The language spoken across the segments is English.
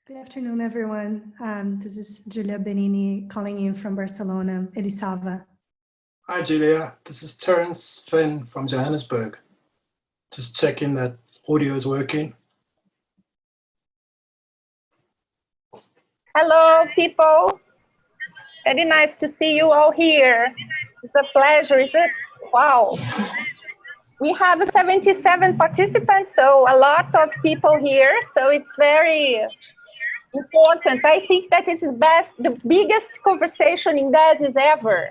Good afternoon, everyone. This is Julia Benini calling in from Barcelona, Elisava. Hi, Julia. This is Terence Finn from Johannesburg. Just checking that audio is working. Hello, people. Very nice to see you all here. It's a pleasure, is it? Wow. We have 77 participants, so a lot of people here. So it's very important. I think that is the biggest conversation in Desis ever.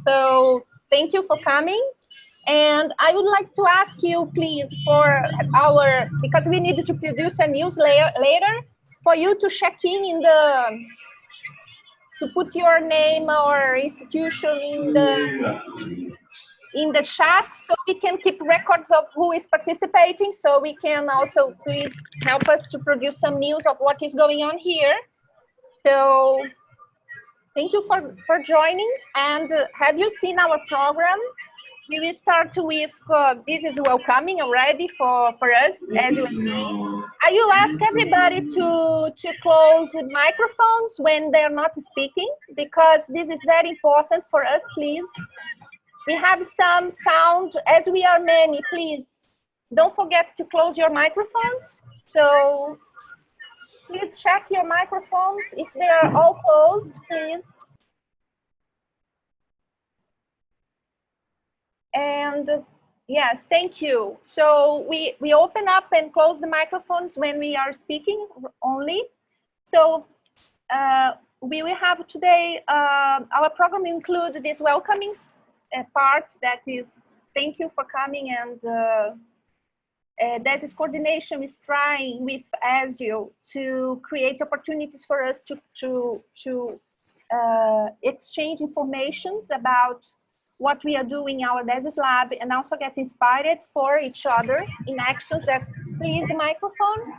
So thank you for coming. And I would like to ask you, please, because we need to produce a news later, for you to check to put your name or institution in the chat, so we can keep records of who is participating, so we can also please help us to produce some news of what is going on here. So thank you for joining. And have you seen our program? We will start with, this is welcoming already for us, as you know. I will ask everybody to close the microphones when they're not speaking, because this is very important for us, please. We have some sound, as we are many, please don't forget to close your microphones. So please check your microphones. If they are all closed, please. And yes, thank you. So we open up and close the microphones when we are speaking only. So we will have today, our program includes this welcoming part, that is, thank you for coming, and Desis coordination is trying with ASIO to create opportunities for us to exchange informations about what we are doing in our Desis lab, and also get inspired for each other in actions that, please, microphone.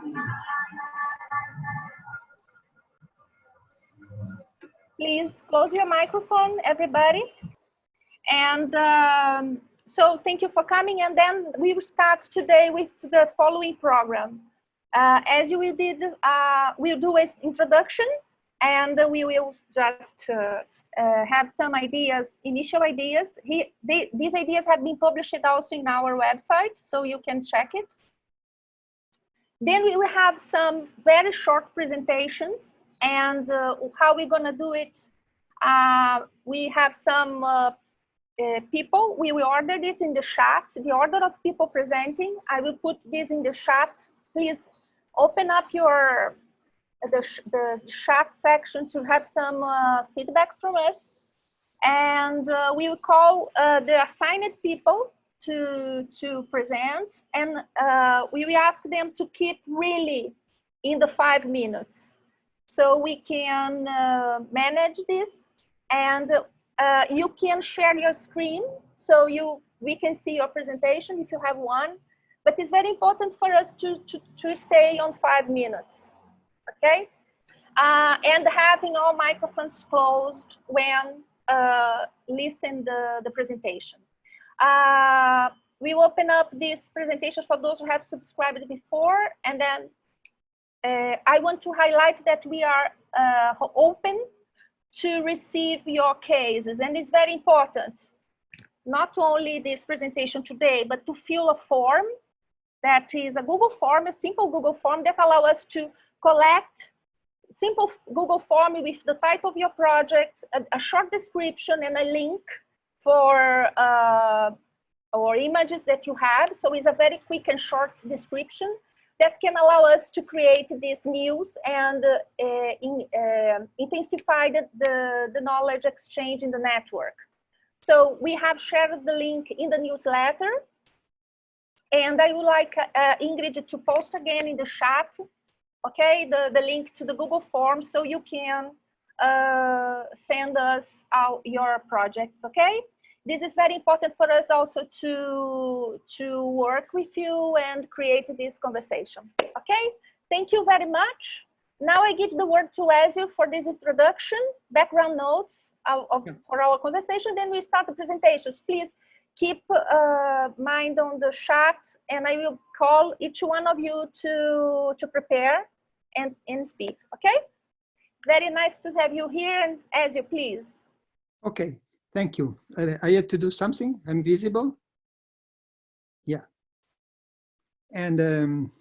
Please close your microphone, everybody. And so thank you for coming. And then we will start today with the following program. As you did, we'll do an introduction, and we will just have some ideas, initial ideas. These ideas have been published also in our website, so you can check it. Then we will have some very short presentations, and how we're gonna do it. We have some people, we ordered it in the chat, the order of people presenting. I will put this in the chat. Please open up the chat section to have some feedbacks from us. And we will call the assigned people to present, and we will ask them to keep really in the 5 minutes, so we can manage this. And you can share your screen, so we can see your presentation if you have one. But it's very important for us to stay on 5 minutes, okay? And having all microphones closed when listen the presentation. We will open up this presentation for those who have subscribed before, and then I want to highlight that we are open to receive your cases, and it's very important, not only this presentation today, but to fill a form that is a Google form, a simple Google form that allows us to collect simple Google form with the title of your project, a short description, and a link for or images that you have. So it's a very quick and short description that can allow us to create this news and intensify the knowledge exchange in the network. So we have shared the link in the newsletter, and I would like Ingrid to post again in the chat, okay, the link to the Google form, so you can send us out your projects, okay? This is very important for us also to work with you and create this conversation, okay? Thank you very much. Now I give the word to Ezio for this introduction, background notes for our conversation, then we start the presentations. Please keep mind on the chat, and I will call each one of you to prepare and speak, okay? Very nice to have you here, and as you please. Okay, thank you. I have to do something? I'm visible? Yeah. And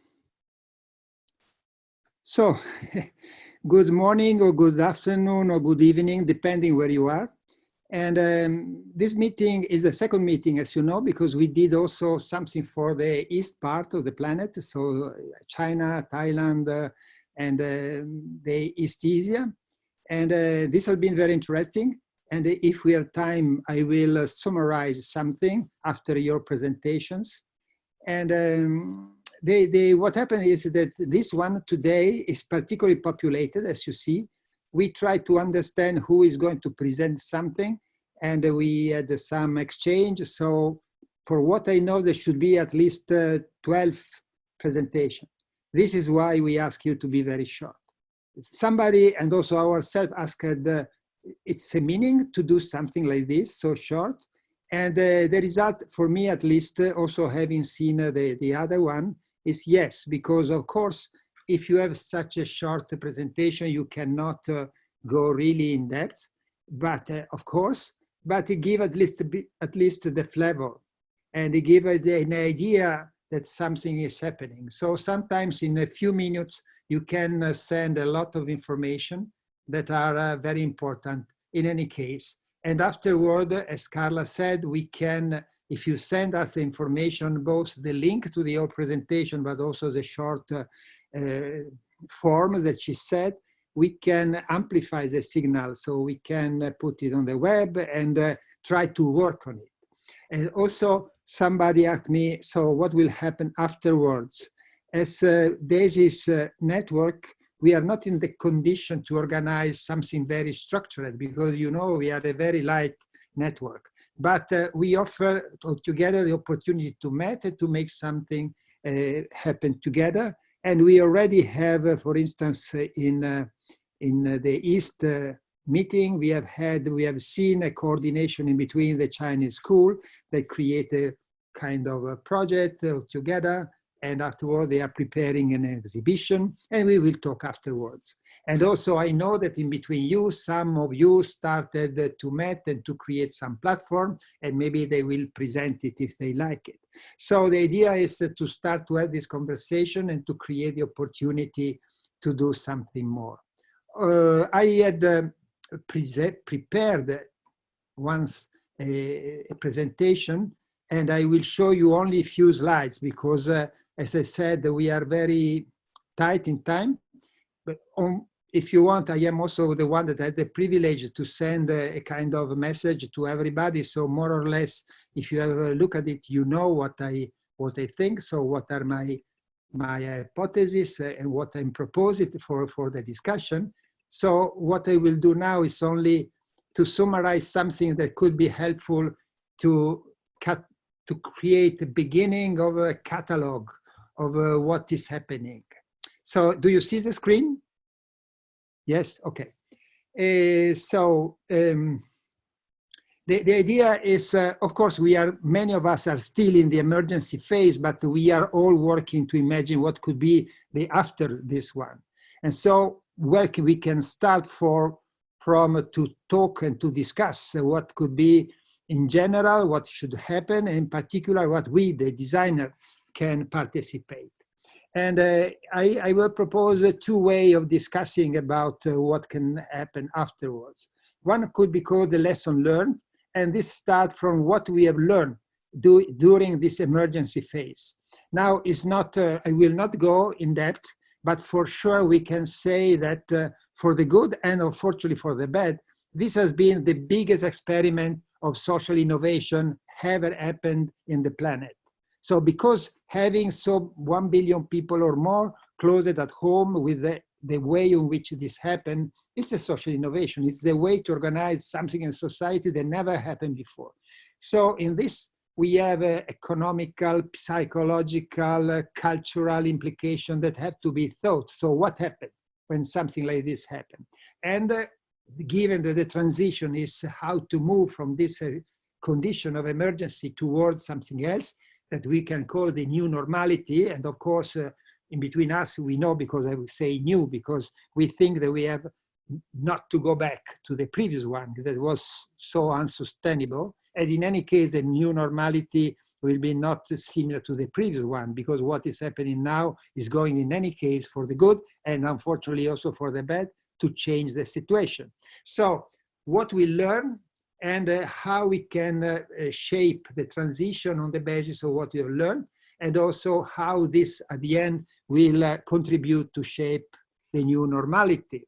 so, good morning or good afternoon or good evening, depending where you are. And this meeting is the second meeting, as you know, because we did also something for the east part of the planet. So China, Thailand, and the East Asia. And this has been very interesting. And if we have time, I will summarize something after your presentations. And what happened is that this one today is particularly populated, as you see. We try to understand who is going to present something, and we had some exchange. So for what I know, there should be at least 12 presentations. This is why we ask you to be very short. Somebody, and also ourselves, asked, it's a meaning to do something like this, so short. And the result, for me at least, also having seen the other one, is yes, because of course, if you have such a short presentation, you cannot go really in depth, but of course, but give at least the flavor, and give an idea that something is happening. So sometimes in a few minutes, you can send a lot of information that are very important in any case. And afterward, as Carla said, we can, if you send us the information, both the link to the whole presentation, but also the short form that she said, we can amplify the signal, so we can put it on the web and try to work on it. And also somebody asked me, so what will happen afterwards? As Desis network, we are not in the condition to organize something very structured because, you know, we are a very light network. But we offer together the opportunity to meet and to make something happen together. And we already have, for instance, in the East meeting, we have seen a coordination in between the Chinese school that create a kind of a project together. And afterward, they are preparing an exhibition, and we will talk afterwards. And also, I know that in between you, some of you started to meet and to create some platform, and maybe they will present it if they like it. So the idea is to start to have this conversation and to create the opportunity to do something more. I had prepared once a presentation, and I will show you only a few slides because as I said, we are very tight in time, but if you want, I am also the one that had the privilege to send a kind of message to everybody. So more or less, if you have a look at it, you know what I think. So what are my hypotheses and what I'm proposing for the discussion. So what I will do now is only to summarize something that could be helpful to create the beginning of a catalog of what is happening. So do you see the screen? Yes, okay. The idea is, of course, many of us are still in the emergency phase, but we are all working to imagine what could be the after this one. And so where we can start from to talk and to discuss what could be in general, what should happen, and in particular, what we, the designer, can participate. And I will propose two ways of discussing about what can happen afterwards. One could be called the lesson learned, and this starts from what we have learned during this emergency phase. Now, it's not, I will not go in depth, but for sure we can say that for the good and unfortunately for the bad, this has been the biggest experiment of social innovation ever happened in the planet. So because having 1 billion people or more closed at home with the way in which this happened, it's a social innovation. It's a way to organize something in society that never happened before. So in this, we have economical, psychological, cultural implications that have to be thought. So what happened when something like this happened? And given that the transition is how to move from this condition of emergency towards something else that we can call the new normality. And of course, in between us, we know, because I would say new, because we think that we have not to go back to the previous one that was so unsustainable. And in any case, the new normality will be not similar to the previous one, because what is happening now is going in any case for the good, and unfortunately also for the bad, to change the situation. So what we learn and how we can shape the transition on the basis of what we have learned, and also how this at the end will contribute to shape the new normality.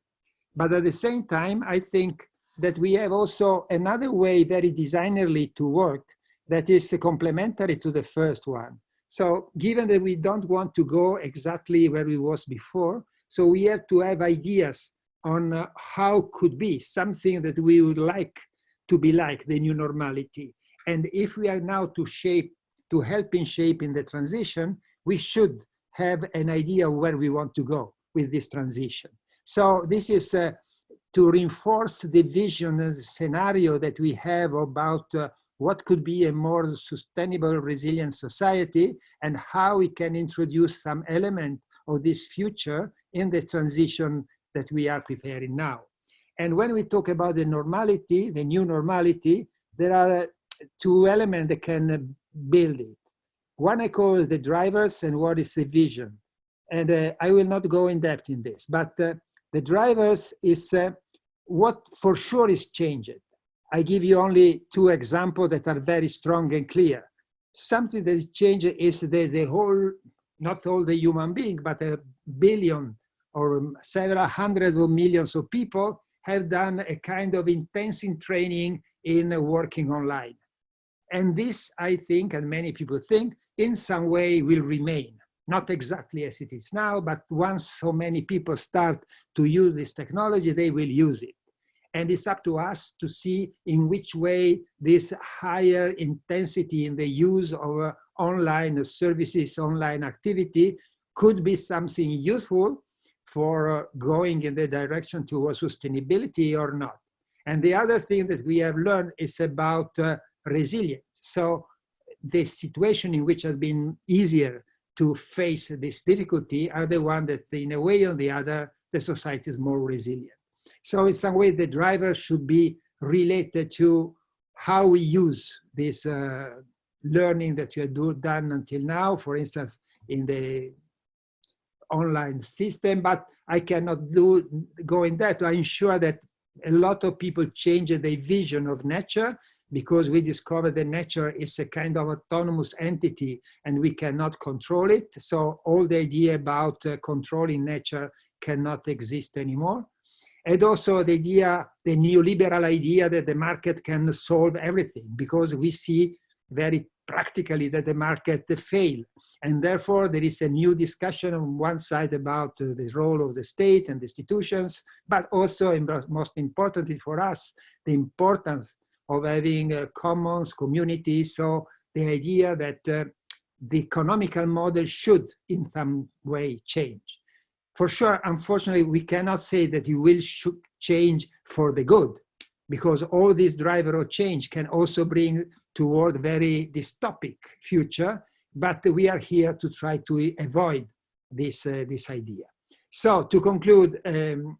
But at the same time, I think that we have also another way, very designerly, to work that is complementary to the first one. So given that we don't want to go exactly where we was before, so we have to have ideas on how could be something that we would like to be like the new normality. And if we are now to help in shaping the transition, we should have an idea of where we want to go with this transition. So this is to reinforce the vision and the scenario that we have about what could be a more sustainable, resilient society, and how we can introduce some element of this future in the transition that we are preparing now. And when we talk about the normality, the new normality, there are two elements that can build it. One I call the drivers, and what is the vision. And I will not go in depth in this, but the drivers is what for sure is changed. I give you only two examples that are very strong and clear. Something that is changed is the whole, not all the human being, but a billion or several hundreds of millions of people have done a kind of intensive training in working online. And this, I think, and many people think, in some way will remain. Not exactly as it is now, but once so many people start to use this technology, they will use it. And it's up to us to see in which way this higher intensity in the use of online services, online activity, could be something useful for going in the direction towards sustainability or not. And the other thing that we have learned is about resilience. So the situation in which has been easier to face this difficulty are the one that in a way or the other, the society is more resilient. So in some way, the driver should be related to how we use this learning that we have done until now, for instance, in the online system, but I cannot go in that. I'm sure that a lot of people change their vision of nature, because we discovered that nature is a kind of autonomous entity and we cannot control it. So all the idea about controlling nature cannot exist anymore. And also the idea, the neoliberal idea that the market can solve everything, because we see very practically that the market fail. And therefore there is a new discussion on one side about the role of the state and the institutions, but also, and most importantly for us, the importance of having commons, communities. So the idea that the economical model should in some way change. For sure, unfortunately, we cannot say that it will change for the good, because all these drivers of change can also bring toward very dystopic future, but we are here to try to avoid this idea. So to conclude,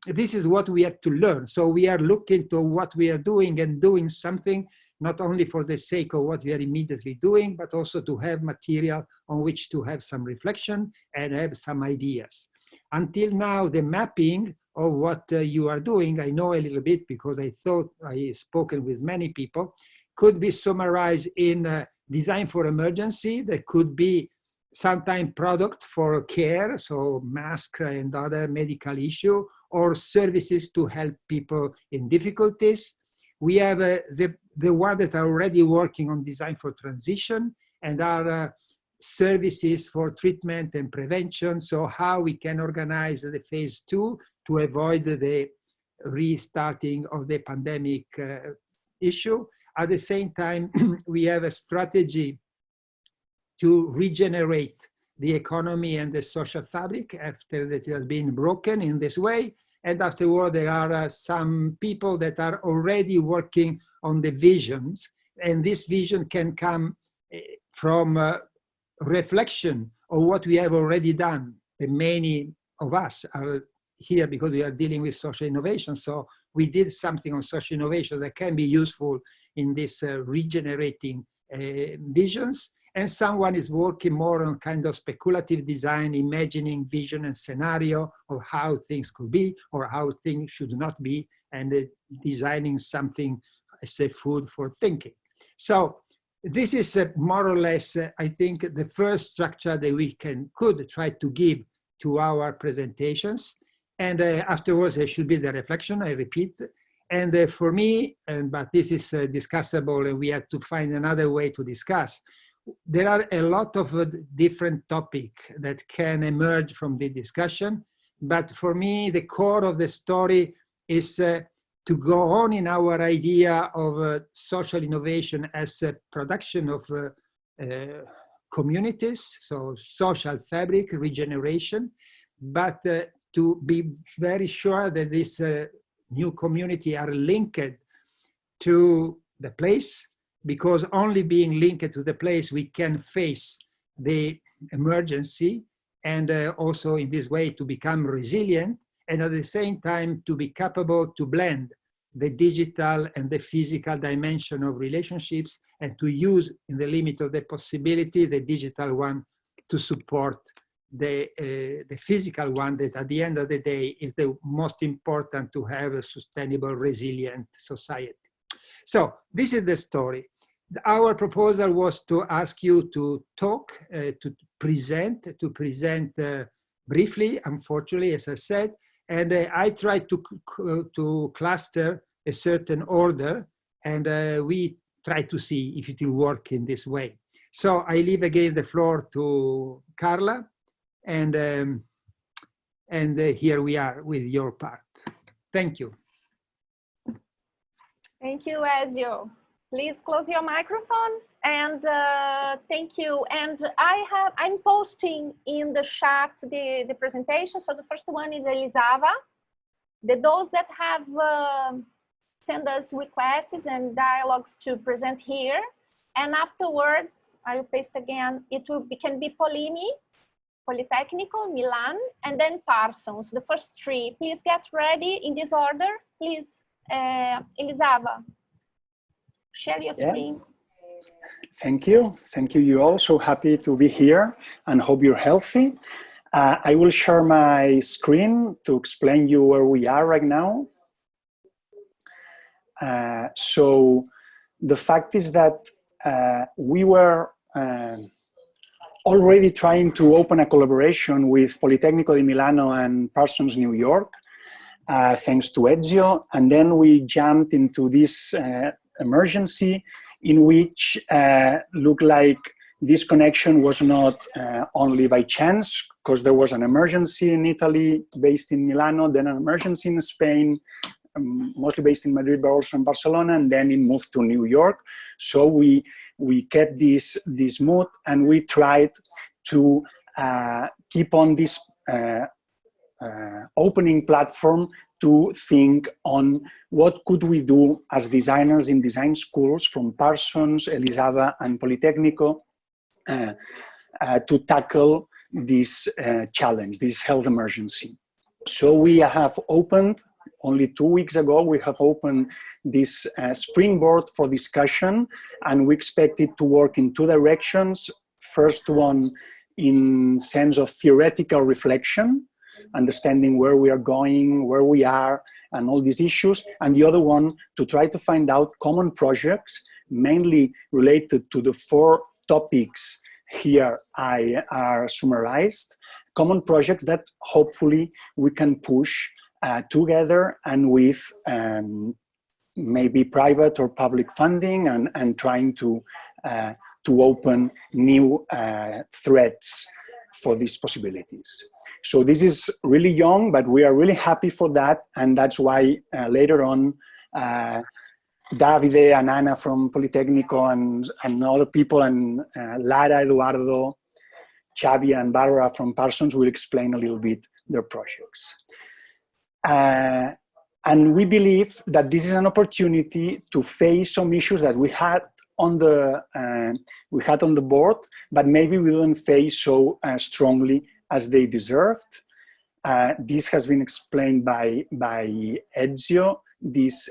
this is what we have to learn. So we are looking to what we are doing and doing something, not only for the sake of what we are immediately doing, but also to have material on which to have some reflection and have some ideas. Until now, the mapping of what you are doing, I know a little bit because I thought I spoken with many people, could be summarized in design for emergency. That could be sometimes product for care, so mask and other medical issue, or services to help people in difficulties. We have the one that are already working on design for transition and are services for treatment and prevention. So how we can organize the phase 2 to avoid the restarting of the pandemic issue. At the same time, we have a strategy to regenerate the economy and the social fabric after that it has been broken in this way. And afterward, there are some people that are already working on the visions. And this vision can come from reflection of what we have already done the many of us are here because we are dealing with social innovation. So we did something on social innovation that can be useful in this regenerating visions. And someone is working more on kind of speculative design, imagining vision and scenario of how things could be or how things should not be, and designing something as a food for thinking. So this is more or less, I think, the first structure that we could try to give to our presentations. And afterwards, there should be the reflection, I repeat. And for me, but this is discussable, and we have to find another way to discuss. There are a lot of different topics that can emerge from the discussion. But for me, the core of the story is to go on in our idea of social innovation as a production of communities, so social fabric, regeneration, but to be very sure that this new community are linked to the place, because only being linked to the place we can face the emergency, and also in this way to become resilient, and at the same time to be capable to blend the digital and the physical dimension of relationships, and to use, in the limit of the possibility, the digital one to support the physical one, that at the end of the day is the most important to have a sustainable, resilient society. So this is the story. Our proposal was to ask you to talk, to present briefly, unfortunately, as I said, and I tried to cluster a certain order, and we try to see if it will work in this way. So I leave again the floor to Carla, and here we are with your part. Thank you. Thank you, Ezio. Please close your microphone, and thank you. And I'm posting in the chat the presentation. So the first one is Elisava. Those that have send us requests and dialogues to present here, and afterwards I will paste again. It can be Polini, Politecnico, Milan, and then Parsons. The first three. Please get ready in this order. Please, Elisava. Share your screen. Thank you. Thank you, you all. So happy to be here and hope you're healthy. I will share my screen to explain you where we are right now. So the fact is that we were already trying to open a collaboration with Politecnico di Milano and Parsons, New York, thanks to Ezio. And then we jumped into this emergency in which looked like this connection was not only by chance, because there was an emergency in Italy based in Milano, then an emergency in Spain, mostly based in Madrid, but also in Barcelona, and then it moved to New York. So we kept this mood, and we tried to keep on this opening platform to think on what could we do as designers in design schools from Parsons, Elisava, and Politecnico to tackle this challenge, this health emergency. So we have opened, only 2 weeks ago, we have opened this springboard for discussion, and we expect it to work in two directions. First one in sense of theoretical reflection, understanding where we are going, where we are, and all these issues. And the other one to try to find out common projects, mainly related to the 4 topics here are summarized, common projects that hopefully we can push together and with maybe private or public funding, and trying to open new threads for these possibilities. So this is really young, but we are really happy for that, and that's why later on Davide and Anna from Politecnico and other people, and Lara, Eduardo, Xavi and Barbara from Parsons will explain a little bit their projects. And we believe that this is an opportunity to face some issues that we had on the board, but maybe we didn't face so strongly as they deserved. This has been explained by Ezio, this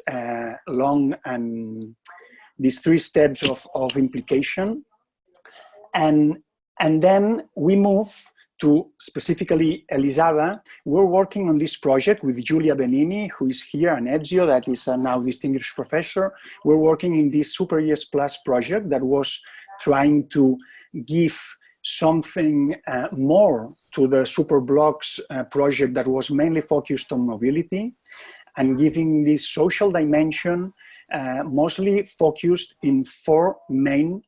long and these 3 steps of implication. And then we move to specifically Elisava. We're working on this project with Giulia Benini, who is here, and Ezio, that is a now distinguished professor. We're working in this Super ES Plus project that was trying to give something more to the Superblocks project that was mainly focused on mobility, and giving this social dimension mostly focused in 4 main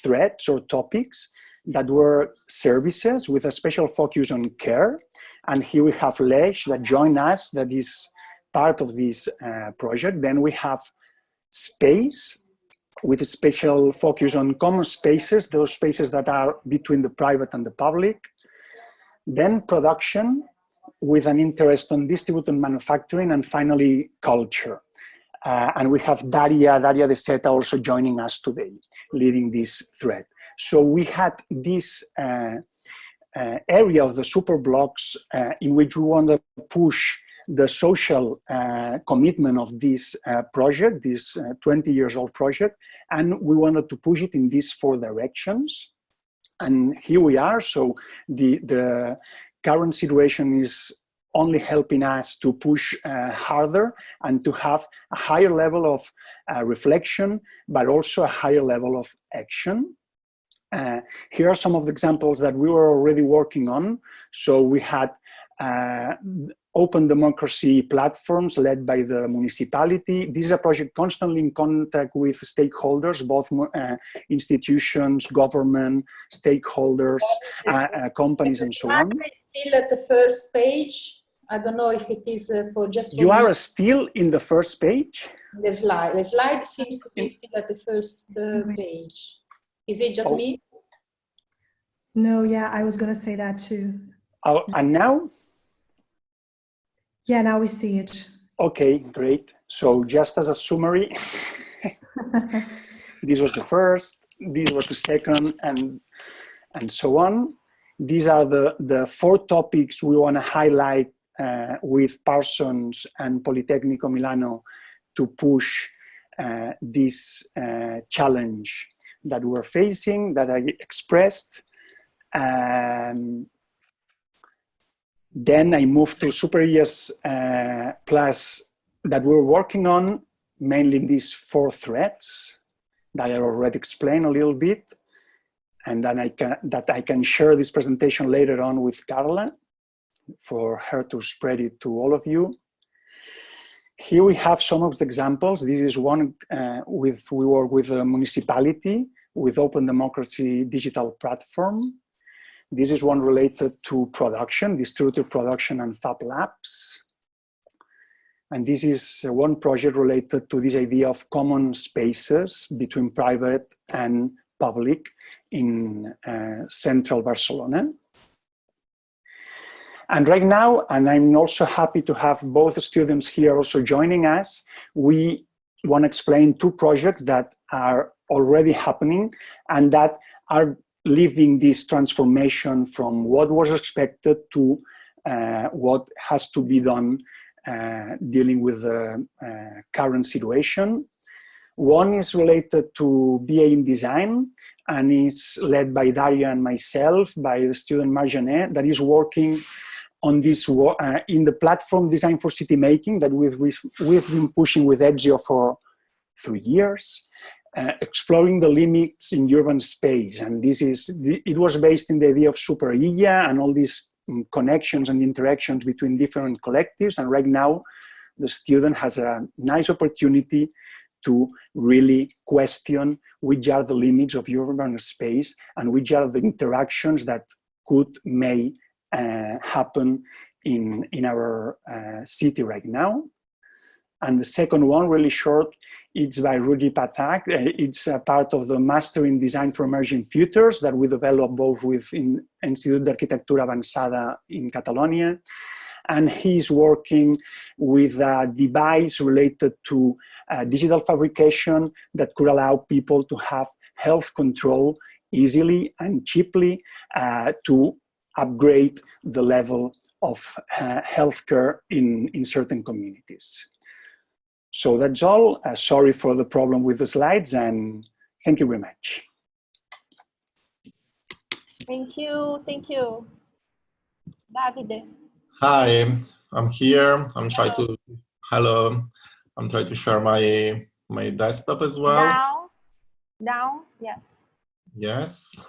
threads or topics that were services with a special focus on care. And here we have Lech that joined us, that is part of this project. Then we have space with a special focus on common spaces, those spaces that are between the private and the public. Then production with an interest on distributed manufacturing, and finally culture. And we have Daria De Seta also joining us today, leading this thread. So we had this area of the Superblocks in which we want to push the social commitment of this project, this 20 years old project, and we wanted to push it in these 4 directions. And here we are. So the current situation is only helping us to push harder and to have a higher level of reflection, but also a higher level of action. Here are some of the examples that we were already working on. So we had open democracy platforms led by the municipality. This is a project constantly in contact with stakeholders, both institutions, government, stakeholders, companies, and so on. Still at the first page. I don't know if it is for just. You are still in the first page? The slide seems to be still at the first page. Is it just me? No, yeah, I was going to say that too. Oh, and now? Yeah, now we see it. Okay, great. So just as a summary, this was the first, this was the second, and so on. These are the 4 topics we want to highlight with Parsons and Politecnico Milano to push this challenge that we're facing, that I expressed. Then I moved to Super ES Plus that we're working on, mainly in these 4 threads that I already explained a little bit. And then I can share this presentation later on with Carla for her to spread it to all of you. Here we have some of the examples. This is one we work with a municipality with Open Democracy Digital Platform. This is one related to production, distributed production and Fab Labs. And this is one project related to this idea of common spaces between private and public in central Barcelona. And right now, and I'm also happy to have both students here also joining us, we want to explain 2 projects that are already happening and that are living this transformation from what was expected to what has to be done dealing with the current situation. One is related to BA in Design and is led by Daria and myself, by the student Marjanet, that is working on this in the platform Design for City Making that we've been pushing with Ezio for 3 years. Exploring the limits in urban space, and it was based in the idea of Super IA and all these connections and interactions between different collectives. And right now, the student has a nice opportunity to really question which are the limits of urban space and which are the interactions that may happen in our city right now. And the second one, really short, it's by Rudy Patak. It's a part of the Master in Design for Emerging Futures that we developed both with Institut d'Arquitectura Avançada in Catalonia. And he's working with a device related to digital fabrication that could allow people to have health control easily and cheaply to upgrade the level of healthcare in certain communities. So that's all. Sorry for the problem with the slides, and thank you very much. Thank you. Thank you. Davide. Hi, I'm here. I'm trying to, hello. I'm trying to share my desktop as well. Down, yes. Yes.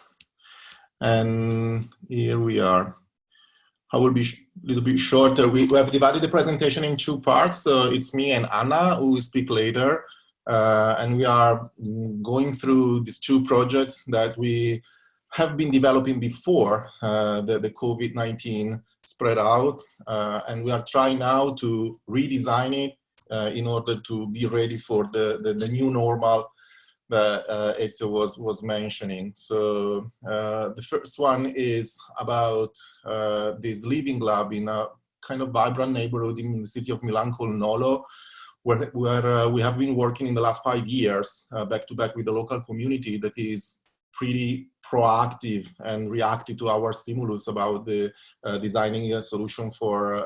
And here we are. I will be a little bit shorter. We have divided the presentation in two parts. So it's me and Anna who will speak later. And we are going through these two projects that we have been developing before the COVID-19 spread out. And we are trying now to redesign it in order to be ready for the new normal that Ezio was mentioning. So the first one is about this living lab in a kind of vibrant neighborhood in the city of Milan called Nolo, where we have been working in the last 5 years back to back with the local community that is pretty proactive and reactive to our stimulus about the designing a solution for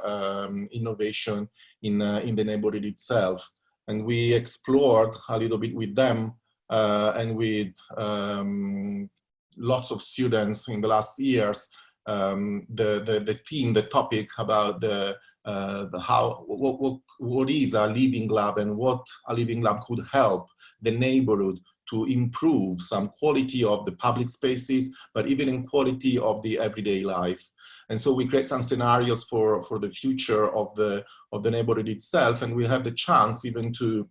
innovation in the neighborhood itself. And we explored a little bit with them and with lots of students in the last years, the topic about what is a living lab and what a living lab could help the neighborhood to improve some quality of the public spaces, but even in quality of the everyday life. And so we create some scenarios for the future of the neighborhood itself, and we have the chance even to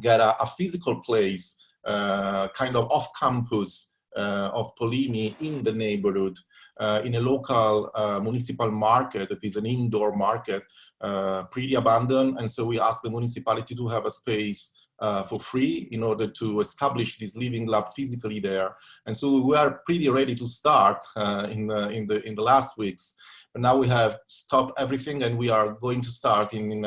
get a physical place, kind of off campus of Polimi in the neighborhood, in a local municipal market that is an indoor market, pretty abandoned. And so we asked the municipality to have a space for free in order to establish this living lab physically there. And so we are pretty ready to start in the last weeks. But now we have stopped everything, and we are going to start I mean,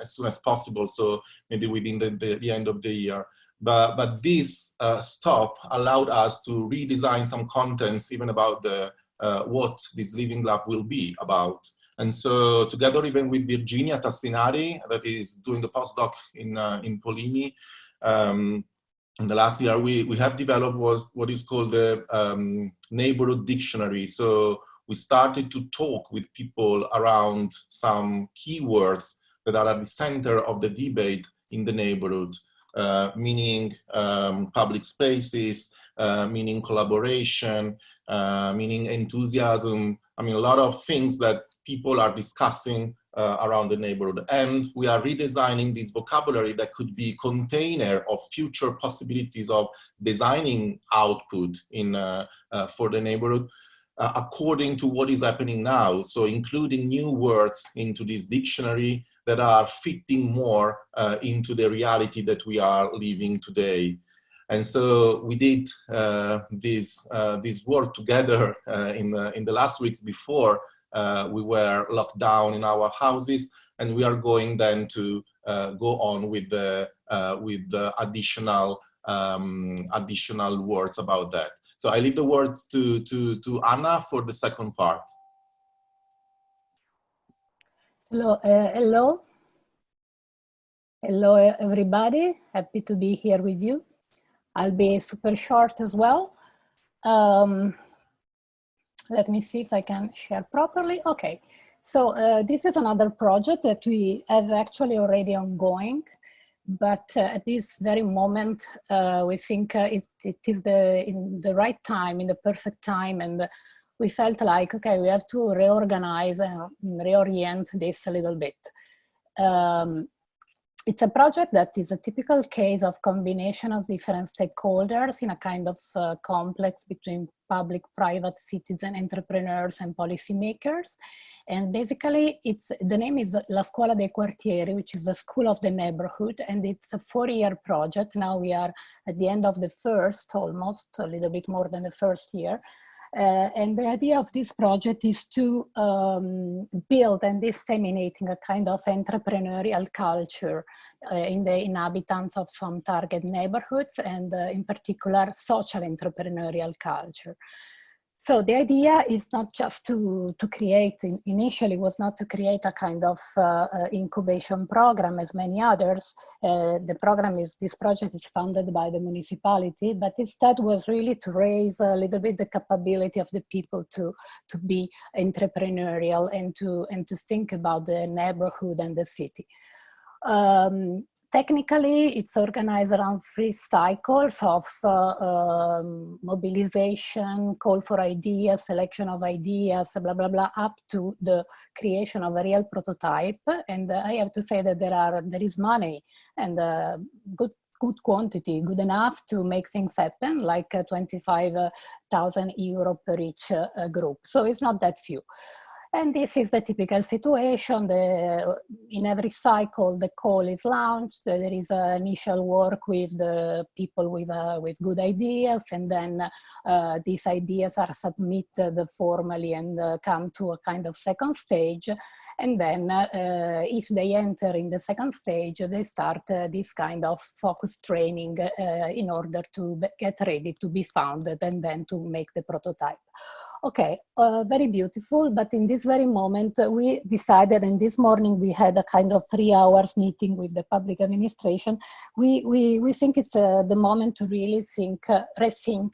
as soon as possible. So maybe within the end of the year. But this stop allowed us to redesign some contents, even about what this living lab will be about. And so together even with Virginia Tassinari, that is doing the postdoc in Polimi, in the last year, we have developed what is called the neighborhood dictionary. So we started to talk with people around some keywords that are at the center of the debate in the neighborhood. Meaning public spaces, meaning collaboration, meaning enthusiasm. I mean, a lot of things that people are discussing around the neighborhood. And we are redesigning this vocabulary that could be container of future possibilities of designing output for the neighborhood according to what is happening now. So including new words into this dictionary that are fitting more into the reality that we are living today. And so we did this work together in the last weeks before we were locked down in our houses, and we are going then to go on with the additional words about that. So I leave the words to Anna for the second part. Hello, hello everybody. Happy to be here with you. I'll be super short as well. Let me see if I can share properly. Okay, so this is another project that we have actually already ongoing, but at this very moment, we think it is in the right time, in the perfect time, and we felt like, okay, we have to reorganize and reorient this a little bit. It's a project that is a typical case of combination of different stakeholders in a kind of complex between public, private, citizen, entrepreneurs, and policymakers. And basically, the name is La Scuola dei Quartieri, which is the school of the neighborhood, and it's a 4-year project. Now we are at the end of the first, almost a little bit more than the first year. And the idea of this project is to build and disseminating a kind of entrepreneurial culture in the inhabitants of some target neighborhoods, and in particular social entrepreneurial culture. So the idea is not just to create, initially was not to create a kind of incubation program as many others. This project is funded by the municipality, but instead was really to raise a little bit the capability of the people to be entrepreneurial and to think about the neighborhood and the city. Technically, it's organized around 3 cycles of mobilization, call for ideas, selection of ideas, blah, blah, blah, up to the creation of a real prototype. And I have to say that there is money and good quantity, good enough to make things happen, like 25,000 euro per each group. So it's not that few. And this is the typical situation. In every cycle, the call is launched. There is initial work with the people with good ideas, and then these ideas are submitted formally and come to a kind of second stage. And then if they enter in the second stage, they start this kind of focus training in order to get ready to be founded and then to make the prototype. Okay, very beautiful, but in this very moment we decided, and this morning we had a kind of 3 hours meeting with the public administration. We think it's the moment to really rethink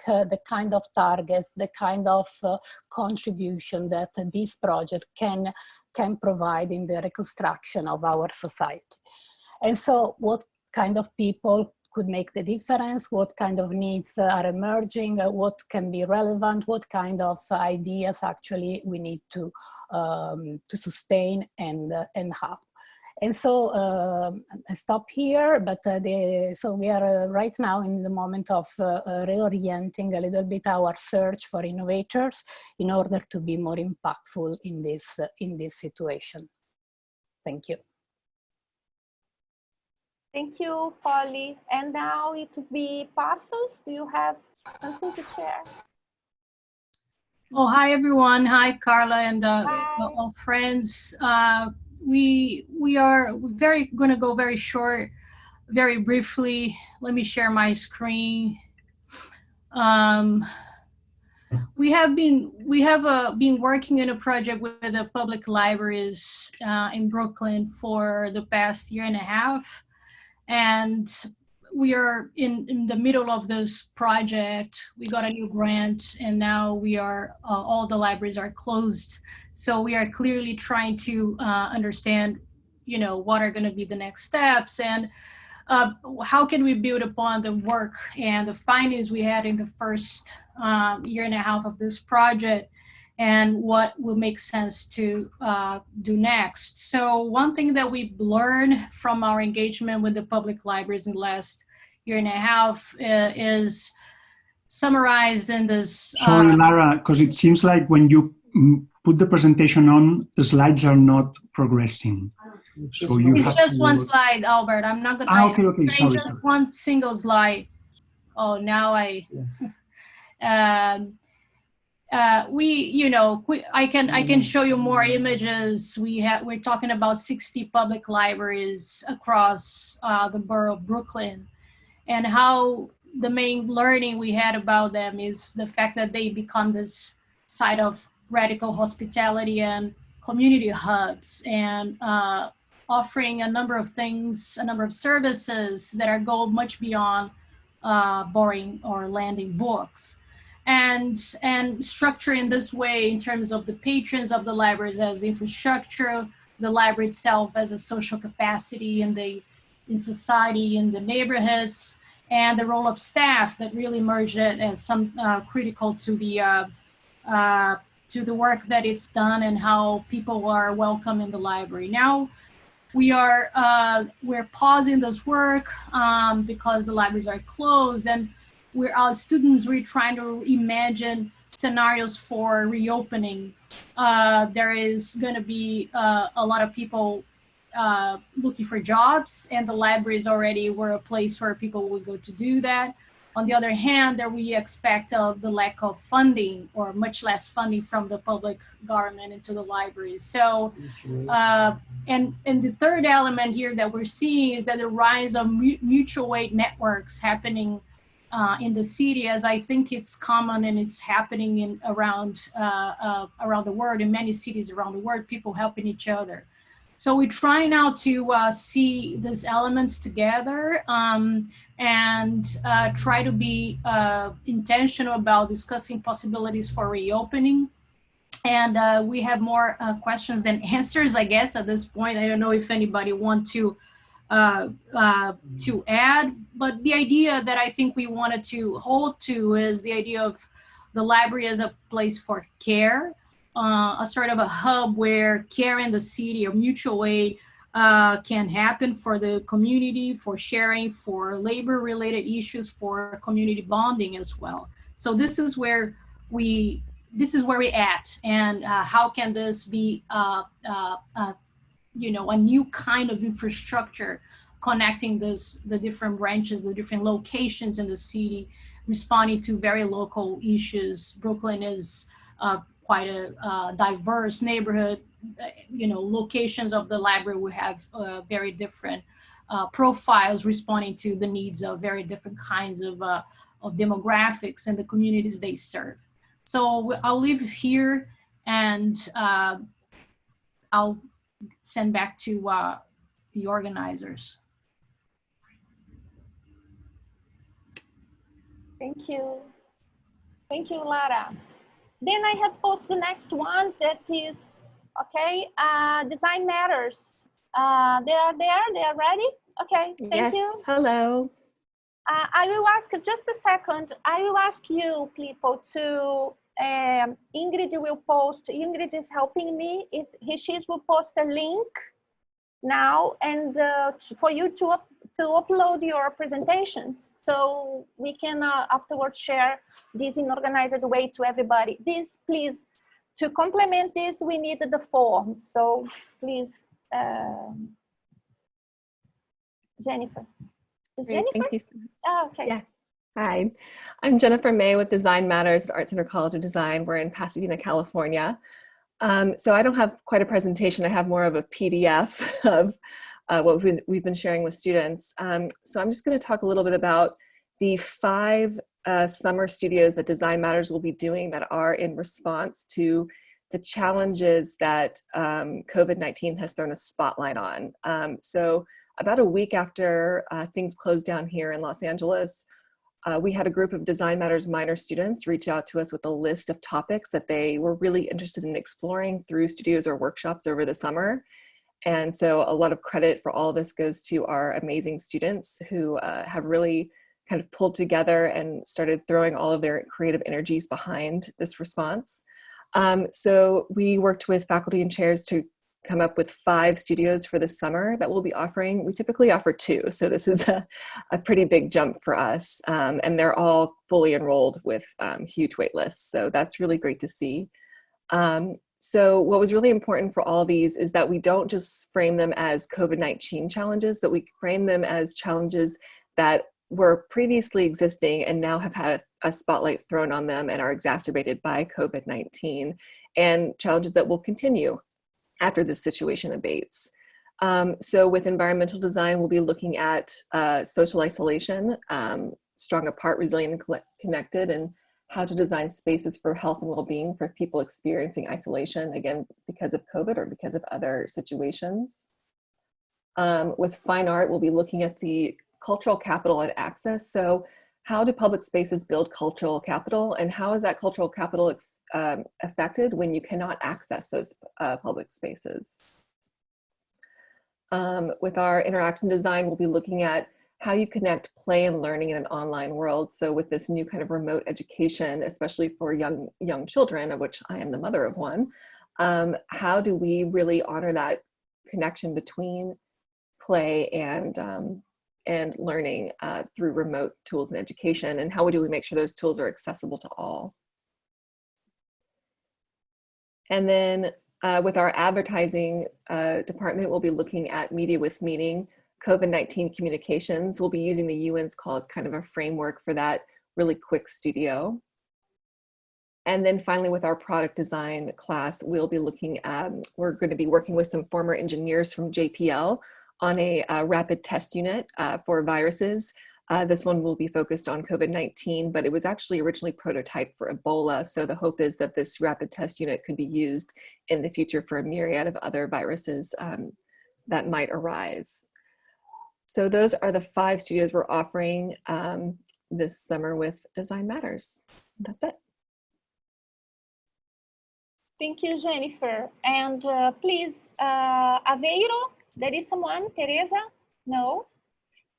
the kind of targets, the kind of contribution that this project can provide in the reconstruction of our society. And so what kind of people could make the difference, what kind of needs are emerging, what can be relevant, what kind of ideas actually we need to sustain and how. And so I stop here, but so we are right now in the moment of reorienting a little bit our search for innovators in order to be more impactful in this situation. Thank you. Thank you, Polly. And now it would be Parcels. Do you have something to share? Oh, hi, everyone. Hi, Carla and all friends. We are going to go very short, very briefly. Let me share my screen. We have been working in a project with the public libraries in Brooklyn for the past 1.5 years. And we are in the middle of this project. We got a new grant, and now we are all the libraries are closed. So we are clearly trying to understand, what are going to be the next steps, and how can we build upon the work and the findings we had in the first 1.5 years of this project, and what will make sense to do next. So one thing that we've learned from our engagement with the public libraries in the last 1.5 years is summarized in this. Sorry, Lara, because it seems like when you put the presentation on, the slides are not progressing. So it's just one slide, Albert. I'm not gonna. Okay. Sorry. Just one single slide. Oh, now I. I can show you more images. We're talking about 60 public libraries across the borough of Brooklyn, and how the main learning we had about them is the fact that they become this site of radical hospitality and community hubs, and offering a number of things, a number of services that go much beyond borrowing or lending books. And structure in this way in terms of the patrons of the libraries as infrastructure, the library itself as a social capacity in society, in the neighborhoods, and the role of staff that really emerged as some critical to the work that it's done and how people are welcome in the library. Now we're pausing this work because the libraries are closed, and our students, we're trying to imagine scenarios for reopening. There is going to be a lot of people looking for jobs, and the libraries already were a place where people would go to do that. On the other hand, there we expect the lack of funding, or much less funding from the public government into the libraries. So, and the third element here that we're seeing is that the rise of mutual aid networks happening in the city, as I think it's common and it's happening in around the world, in many cities around the world, people helping each other. So we try now to see these elements together and try to be intentional about discussing possibilities for reopening. And we have more questions than answers, I guess, at this point. I don't know if anybody want to add, but the idea that I think we wanted to hold to is the idea of the library as a place for care, a sort of a hub where care in the city or mutual aid can happen for the community, for sharing, for labor-related issues, for community bonding as well. So this is where we're at, and how can this be you know, a new kind of infrastructure connecting the different branches, the different locations in the city, responding to very local issues. Brooklyn is quite a diverse neighborhood. You know, locations of the library will have very different profiles, responding to the needs of very different kinds of demographics and the communities they serve. So I'll leave here, and I'll send back to the organizers. Thank you. Thank you, Lara. Then I have posted the next ones that is, okay, Design Matters. They are there, they are ready? Okay, thank you. Yes, hello. I will ask, just a second, I will ask you people to, Ingrid will post, Ingrid is helping me, she will post a link now, and for you to upload your presentations, so we can afterwards share this in organized way to everybody. This, please, to complement this, we need the form, so please, Jennifer. Is Great, Jennifer? thank you. Oh, okay. Yeah. Hi, I'm Jennifer May with Design Matters at the Art Center College of Design. We're in Pasadena, California. So I don't have quite a presentation. I have more of a PDF of what we've been sharing with students. So I'm just going to talk a little bit about the 5 summer studios that Design Matters will be doing that are in response to the challenges that COVID-19 has thrown a spotlight on. So about a week after things closed down here in Los Angeles, we had a group of Design Matters minor students reach out to us with a list of topics that they were really interested in exploring through studios or workshops over the summer. And so a lot of credit for all of this goes to our amazing students who have really kind of pulled together and started throwing all of their creative energies behind this response. So we worked with faculty and chairs to come up with 5 studios for the summer that we'll be offering. We typically offer 2, so this is a pretty big jump for us. And they're all fully enrolled with huge wait lists, so that's really great to see. So what was really important for all these is that we don't just frame them as COVID-19 challenges, but we frame them as challenges that were previously existing and now have had a spotlight thrown on them and are exacerbated by COVID-19, and challenges that will continue after this situation abates. So with environmental design, we'll be looking at social isolation, strong apart, resilient, and connected, and how to design spaces for health and well-being for people experiencing isolation, again, because of COVID or because of other situations. With fine art, we'll be looking at the cultural capital and access. So how do public spaces build cultural capital, and how is that cultural capital affected when you cannot access those public spaces? With our interaction design, we'll be looking at how you connect play and learning in an online world. So with this new kind of remote education, especially for young children, of which I am the mother of one, how do we really honor that connection between play and learning through remote tools and education, and how do we make sure those tools are accessible to all? And then with our advertising department, we'll be looking at media with meaning, COVID-19 communications. We'll be using the UN's call as kind of a framework for that really quick studio. And then finally, with our product design class, we'll be looking at, we're going to be working with some former engineers from JPL on a rapid test unit for viruses This one will be focused on COVID-19, but it was actually originally prototyped for Ebola. So the hope is that this rapid test unit could be used in the future for a myriad of other viruses that might arise. So those are the 5 studios we're offering this summer with Design Matters. That's it. Thank you, Jennifer. And please, Aveiro, there is someone, Teresa? No?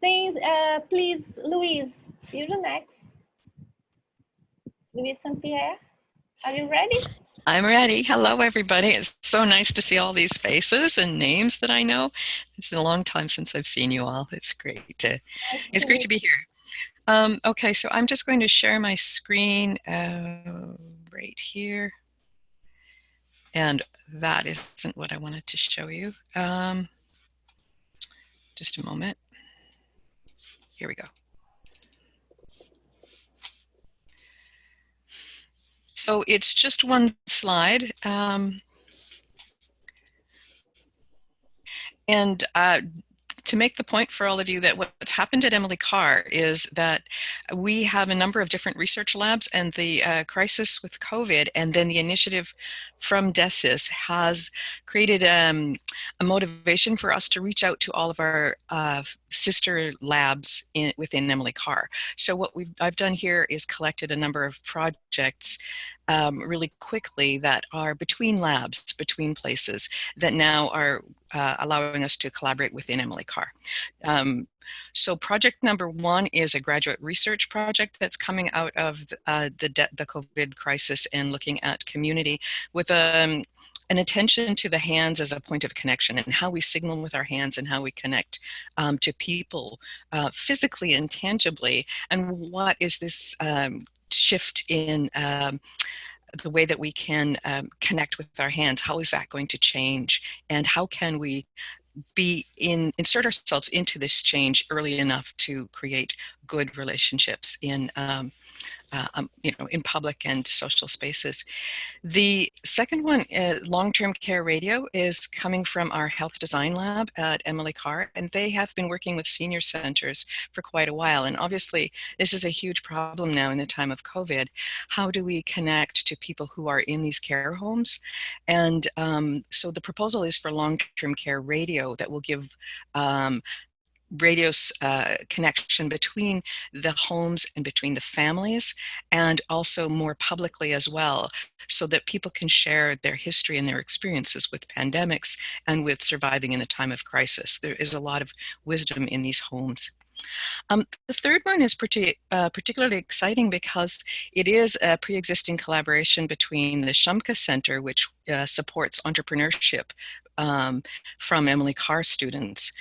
Please, Luis, you're next. Luis St. Pierre, are you ready? I'm ready. Hello, everybody. It's so nice to see all these faces and names that I know. It's been a long time since I've seen you all. It's great to be here. Okay, so I'm just going to share my screen right here. And that isn't what I wanted to show you. Just a moment. Here we go. So it's just one slide. To make the point for all of you that what's happened at Emily Carr is that we have a number of different research labs, and the crisis with COVID and then the initiative from Desis has created a motivation for us to reach out to all of our sister labs within Emily Carr. So what I've done here is collected a number of projects really quickly that are between labs, between places, that now are allowing us to collaborate within Emily Carr. So project number 1 is a graduate research project that's coming out of the COVID crisis and looking at community with an attention to the hands as a point of connection and how we signal with our hands and how we connect to people physically and tangibly, and what is this shift in the way that we can connect with our hands. How is that going to change, and how can we insert ourselves into this change early enough to create good relationships in in public and social spaces. The second one, long-term care radio, is coming from our health design lab at Emily Carr, and they have been working with senior centers for quite a while. And obviously, this is a huge problem now in the time of COVID. How do we connect to people who are in these care homes? And so the proposal is for long-term care radio that will give radio connection between the homes and between the families, and also more publicly as well, so that people can share their history and their experiences with pandemics and with surviving in the time of crisis. There is a lot of wisdom in these homes. The third one is particularly exciting because it is a pre-existing collaboration between the Shumka Center, which supports entrepreneurship from Emily Carr students.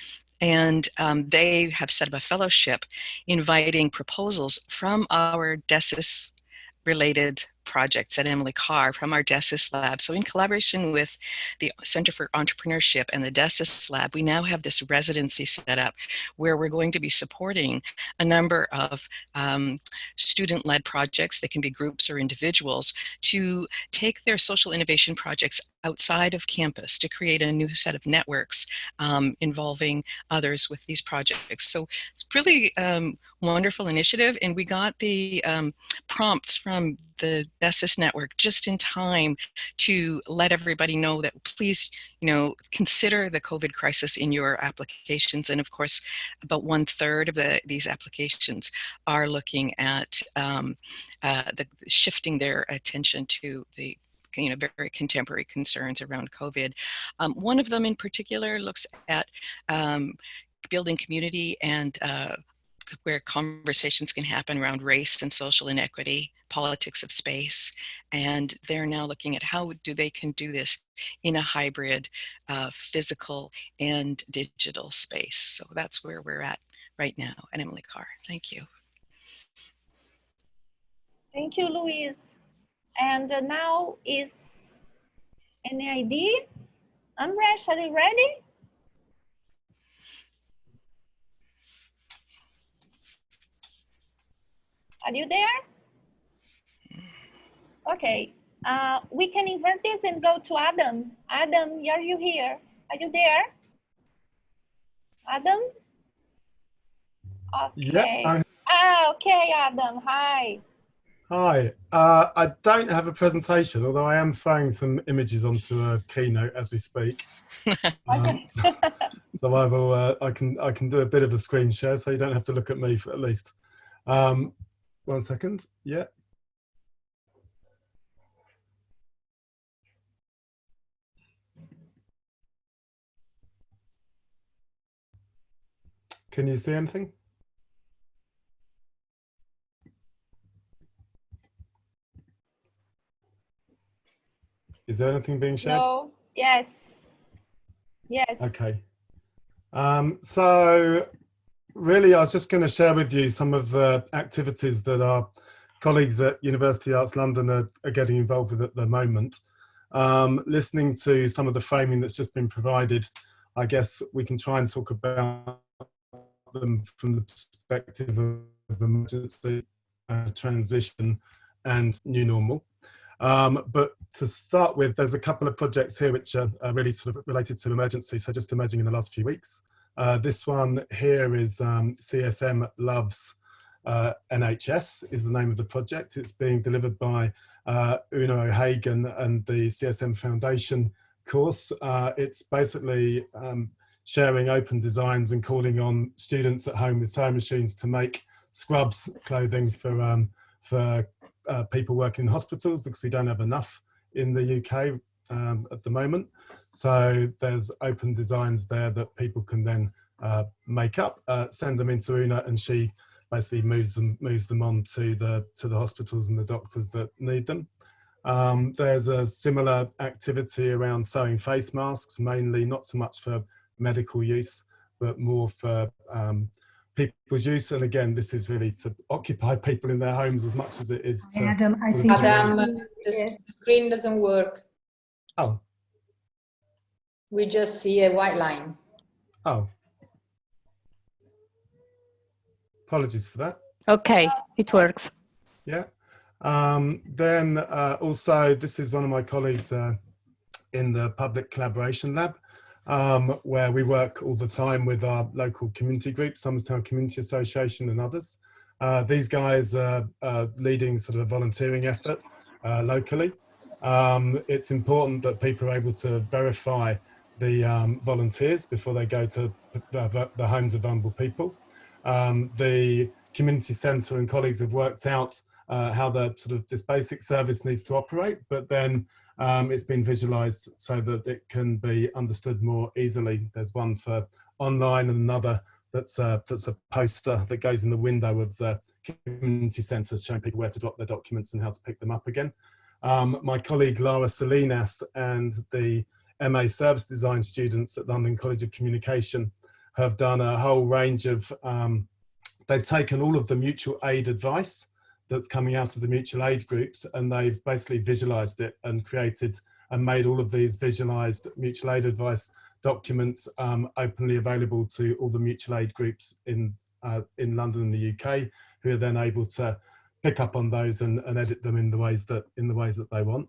And they have set up a fellowship inviting proposals from our Desis related projects at Emily Carr from our Desis lab. So in collaboration with the Center for Entrepreneurship and the Desis lab, we now have this residency set up where we're going to be supporting a number of student-led projects. They can be groups or individuals to take their social innovation projects outside of campus to create a new set of networks involving others with these projects. So it's a really wonderful initiative, and we got the prompts from the Desis network just in time to let everybody know that please, consider the COVID crisis in your applications. And of course, about 1/3 of these applications are looking at shifting their attention to the very contemporary concerns around COVID. One of them in particular looks at building community and where conversations can happen around race and social inequity, politics of space, and they're now looking at how they can do this in a hybrid physical and digital space. So that's where we're at right now at Emily Carr. Thank you. Thank you, Louise. And now is NID. Amresh, are you ready? Are you there? Okay, we can invert this and go to Adam. Adam, are you here? Are you there? Adam? Okay. Yeah. Okay, Adam. Hi. Hi. I don't have a presentation, although I am throwing some images onto a keynote as we speak. So I will. I can do a bit of a screen share, so you don't have to look at me for at least. 1 second. Yeah. Can you see anything? Is there anything being shared? No. Yes. Yes. Okay. So really, I was just going to share with you some of the activities that our colleagues at University Arts London are getting involved with at the moment. Listening to some of the framing that's just been provided, I guess we can try and talk about them from the perspective of emergency, transition, and new normal. But to start with, there's a couple of projects here which are really sort of related to emergency, so just emerging in the last few weeks. This one here is CSM Loves NHS is the name of the project. It's being delivered by Una O'Hagan and the CSM Foundation course. It's basically sharing open designs and calling on students at home with sewing machines to make scrubs clothing for people working in hospitals, because we don't have enough in the UK at the moment. So there's open designs there that people can then make up, send them into Una, and she basically moves them on to the hospitals and the doctors that need them. There's a similar activity around sewing face masks, mainly not so much for medical use, but more for people's use. And again, this is really to occupy people in their homes as much as it is to... Adam, I think the screen doesn't work. Oh. We just see a white line. Oh. Apologies for that. Okay, it works. Yeah. Then also, this is one of my colleagues in the Public Collaboration Lab, where we work all the time with our local community groups, Somerstown Community Association and others. These guys are leading sort of a volunteering effort locally. It's important that people are able to verify the volunteers before they go to the homes of vulnerable people. The community centre and colleagues have worked out how the sort of this basic service needs to operate, but then it's been visualised so that it can be understood more easily. There's one for online and another that's a poster that goes in the window of the community centres showing people where to drop their documents and how to pick them up again. My colleague Lara Salinas and the MA Service Design students at London College of Communication have done a whole range of, they've taken all of the mutual aid advice that's coming out of the mutual aid groups, and they've basically visualized it and created and made all of these visualized mutual aid advice documents openly available to all the mutual aid groups in London and the UK, who are then able to pick up on those and edit them in the ways that they want.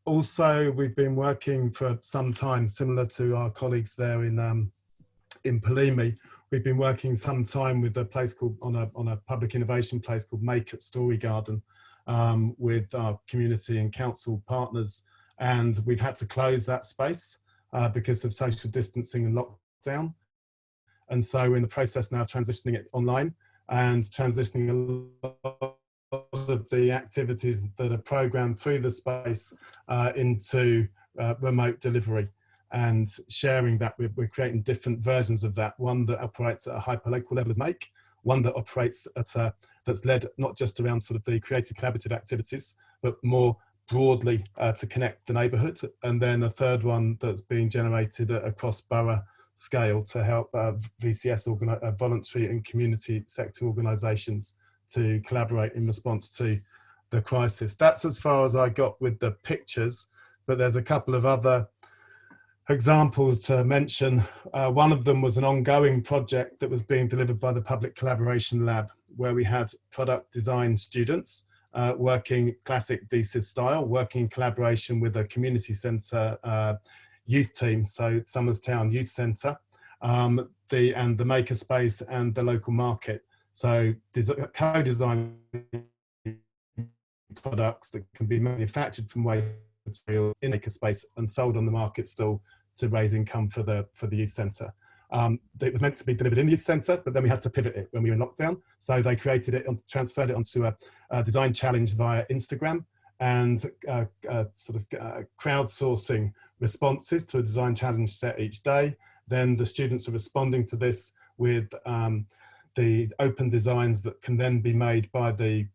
Also, we've been working for some time, similar to our colleagues there in Pelimi. We've been working some time with a place called, on a public innovation place called Make at Story Garden, with our community and council partners. And we've had to close that space because of social distancing and lockdown. And so we're in the process now of transitioning it online and transitioning a lot of the activities that are programmed through the space into remote delivery. And sharing that, we're creating different versions of that. One that operates at a hyperlocal level as Make, one that operates at that's led not just around sort of the creative collaborative activities, but more broadly to connect the neighbourhood. And then a third one that's being generated at a cross-borough scale to help VCS voluntary and community sector organisations to collaborate in response to the crisis. That's as far as I got with the pictures, but there's a couple of other examples to mention. One of them was an ongoing project that was being delivered by the Public Collaboration Lab, where we had product design students working classic Desis style, working in collaboration with a community centre youth team, so Somerstown Youth Centre, and the makerspace and the local market. So co-designing products that can be manufactured from waste material in makerspace and sold on the market stall to raise income for the youth centre. It was meant to be delivered in the youth centre, but then we had to pivot it when we were in lockdown. So they created it and transferred it onto a design challenge via Instagram, and crowdsourcing responses to a design challenge set each day. Then the students are responding to this with the open designs that can then be made by the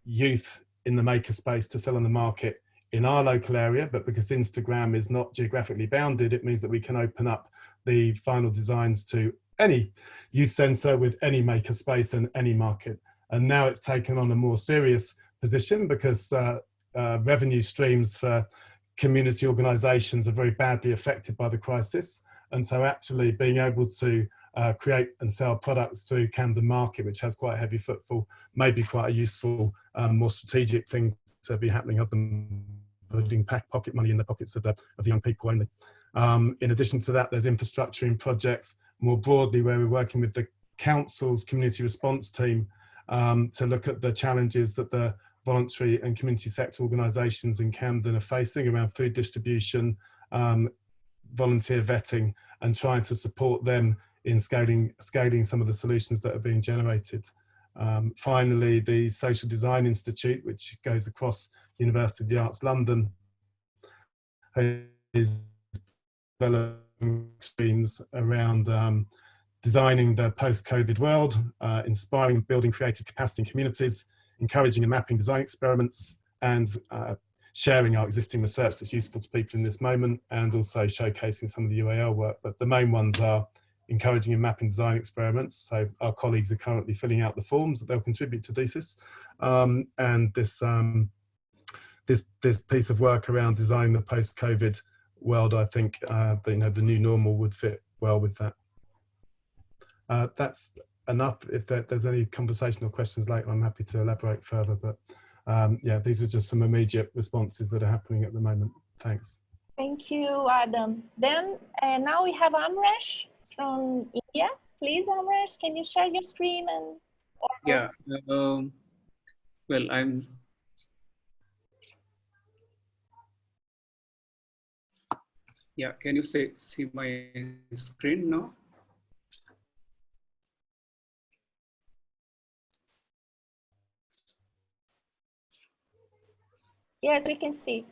youth in the makerspace to sell on the market in our local area. But because Instagram is not geographically bounded, it means that we can open up the final designs to any youth centre with any makerspace and any market. And now it's taken on a more serious position because revenue streams for community organisations are very badly affected by the crisis. And so actually being able to create and sell products through Camden Market, which has quite a heavy footfall, may be quite a useful, more strategic thing to be happening other than putting pocket money in the pockets of the young people only. In addition to that, there's infrastructure in projects more broadly where we're working with the council's community response team to look at the challenges that the voluntary and community sector organisations in Camden are facing around food distribution, volunteer vetting, and trying to support them in scaling some of the solutions that are being generated. Finally, the Social Design Institute, which goes across University of the Arts London, is developing streams around designing the post-COVID world, inspiring and building creative capacity in communities, encouraging and mapping design experiments, and sharing our existing research that's useful to people in this moment, and also showcasing some of the UAL work. But the main ones are encouraging and mapping design experiments. So our colleagues are currently filling out the forms that they'll contribute to Desis. And this piece of work around designing the post-COVID world, I think the new normal would fit well with that. That's enough. If there's any conversational questions later, I'm happy to elaborate further. But yeah, these are just some immediate responses that are happening at the moment. Thanks. Thank you, Adam. Then now we have Amresh from India. Please, Amresh, can you share your screen? And yeah, well, yeah, can you see my screen now? Yes, we can see.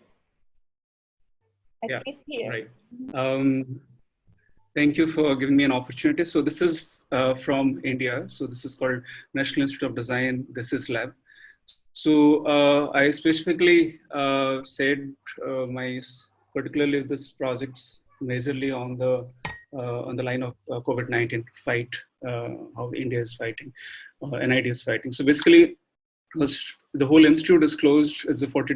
Yeah, here. Right. Thank you for giving me an opportunity. So this is from India. So this is called National Institute of Design Desis Lab. So I specifically said particularly this project's majorly on the line of COVID-19 fight, how India is fighting, NID is fighting. So basically, the whole institute is closed. It's a 40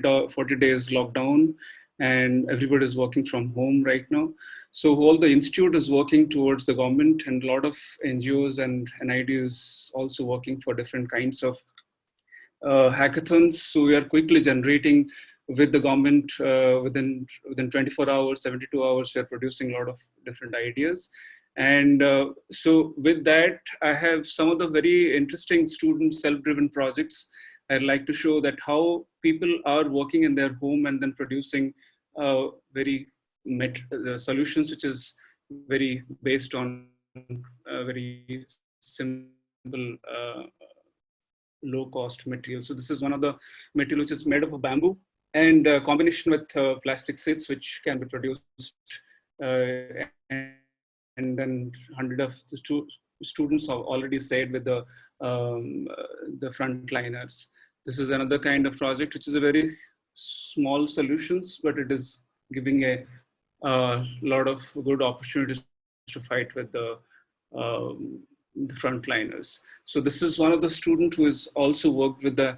days lockdown, and everybody is working from home right now. So all the institute is working towards the government, and a lot of NGOs and NID is also working for different kinds of hackathons. So we are quickly generating with the government within 24 hours, 72 hours, we are producing a lot of different ideas. And so with that, I have some of the very interesting student self-driven projects. I'd like to show that how people are working in their home and then producing very solutions, which is very based on very simple low-cost material. So this is one of the material which is made of bamboo, and combination with plastic sheets, which can be produced, and then 100 of the students have already said with the frontliners. This is another kind of project, which is a very small solutions, but it is giving a lot of good opportunities to fight with the frontliners. So this is one of the students who has also worked with the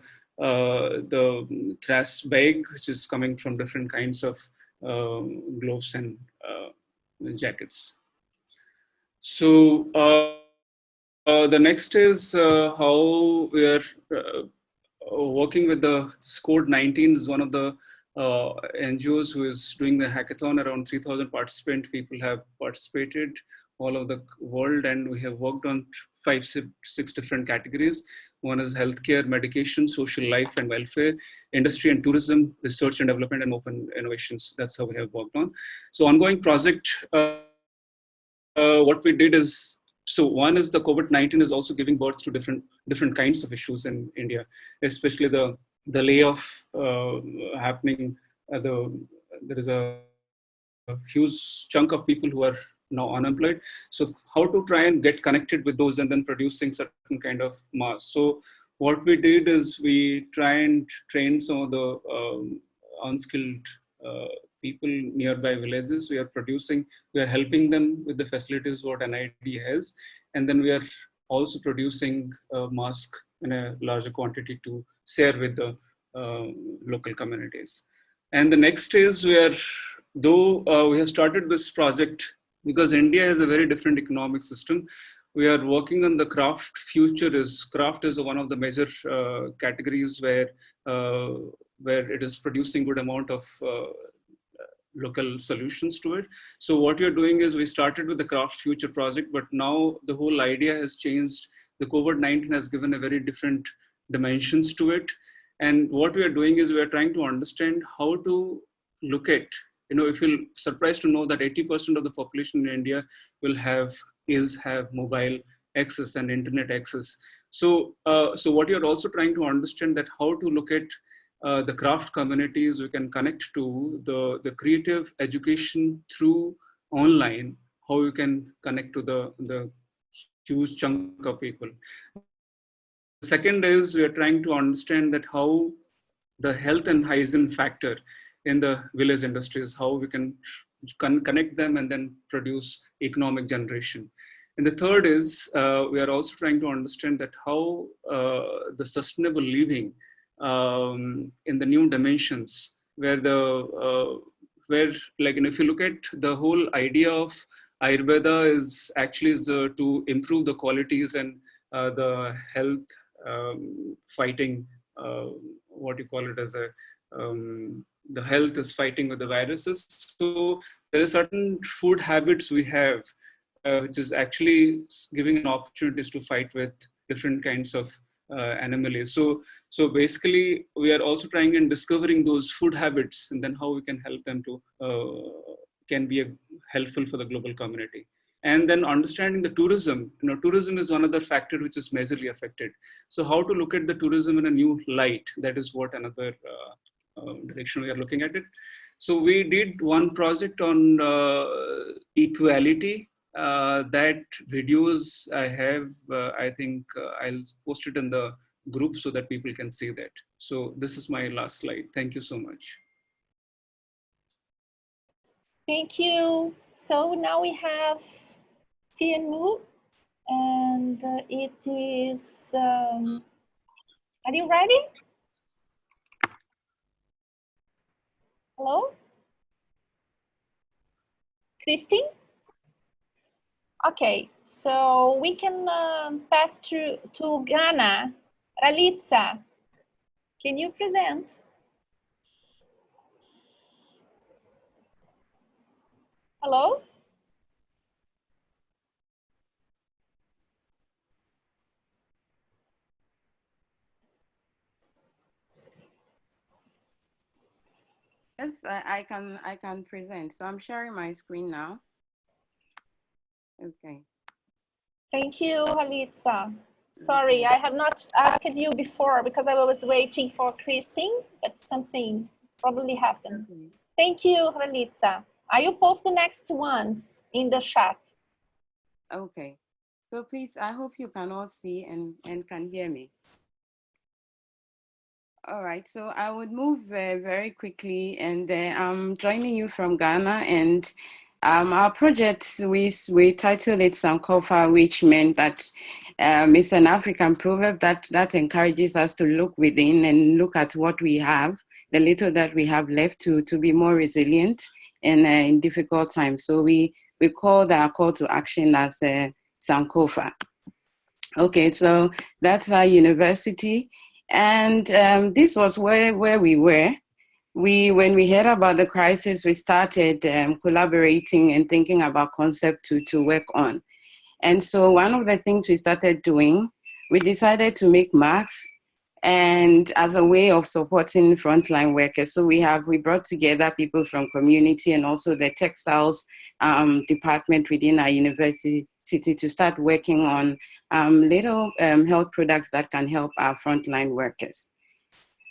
trash bag, which is coming from different kinds of gloves and jackets. So the next is how we are working with the COVID-19 is one of the NGOs who is doing the hackathon. Around 3,000 participant people have participated all over the world, and we have worked on 5-6 different categories. One is healthcare, medication, social life and welfare, industry and tourism, research and development, and open innovations. That's how we have worked on. So ongoing project, what we did is, so one is the COVID-19 is also giving birth to different kinds of issues in India, especially the layoff happening. There is a huge chunk of people who are now unemployed. So how to try and get connected with those and then producing certain kind of mass. So what we did is we try and train some of the unskilled people nearby villages. We are helping them with the facilities what NID has. And then we are also producing a mask in a larger quantity to share with the local communities. And the next is we have started this project because India has a very different economic system. We are working on the craft. Craft is one of the major categories where it is producing good amount of local solutions to it. So what you're doing is we started with the Craft Future project, but now the whole idea has changed. The COVID-19 has given a very different dimensions to it. And what we are doing is we are trying to understand how to look at, if you're surprised to know that 80% of the population in India will have mobile access and internet access. So what you're also trying to understand that how to look at the craft communities, we can connect to the creative education through online, how you can connect to the huge chunk of people. The second is we are trying to understand that how the health and hygiene factor in the village industries, how we can connect them and then produce economic generation. And the third is we are also trying to understand that how the sustainable living in the new dimensions, where if you look at the whole idea of Ayurveda is actually to improve the qualities and the health fighting, what you call it as the health is fighting with the viruses. So there are certain food habits we have, which is actually giving an opportunities to fight with different kinds of anomalies. So basically, we are also trying and discovering those food habits and then how we can help them to can be helpful for the global community. And then understanding the tourism. Tourism is one other factor which is majorly affected. So how to look at the tourism in a new light? That is what another direction we are looking at it. So we did one project on equality. That videos I have, I think I'll post it in the group so that people can see that. So this is my last slide. Thank you so much. Thank you. So now we have Tianu, and it is, are you ready? Hello? Christine? Okay, so we can pass to Ghana. Ralitza, can you present? Hello? Yes, I can present. So I'm sharing my screen now. Okay. Thank you, Halitza. Sorry, I have not asked you before because I was waiting for Christine, but something probably happened. Okay. Thank you, Halitza. I will post the next ones in the chat. Okay. So please, I hope you can all see and can hear me. All right, so I would move very quickly, and I'm joining you from Ghana, and our project, we titled it Sankofa, which meant that it's an African proverb that encourages us to look within and look at what we have, the little that we have left to be more resilient in difficult times. So we called our call to action as Sankofa. Okay, so that's our university. And this was where we were. when we heard about the crisis, we started collaborating and thinking about concept to work on. And so one of the things we started doing, we decided to make masks, and as a way of supporting frontline workers. So we brought together people from community and also the textiles department within our university to start working on little health products that can help our frontline workers.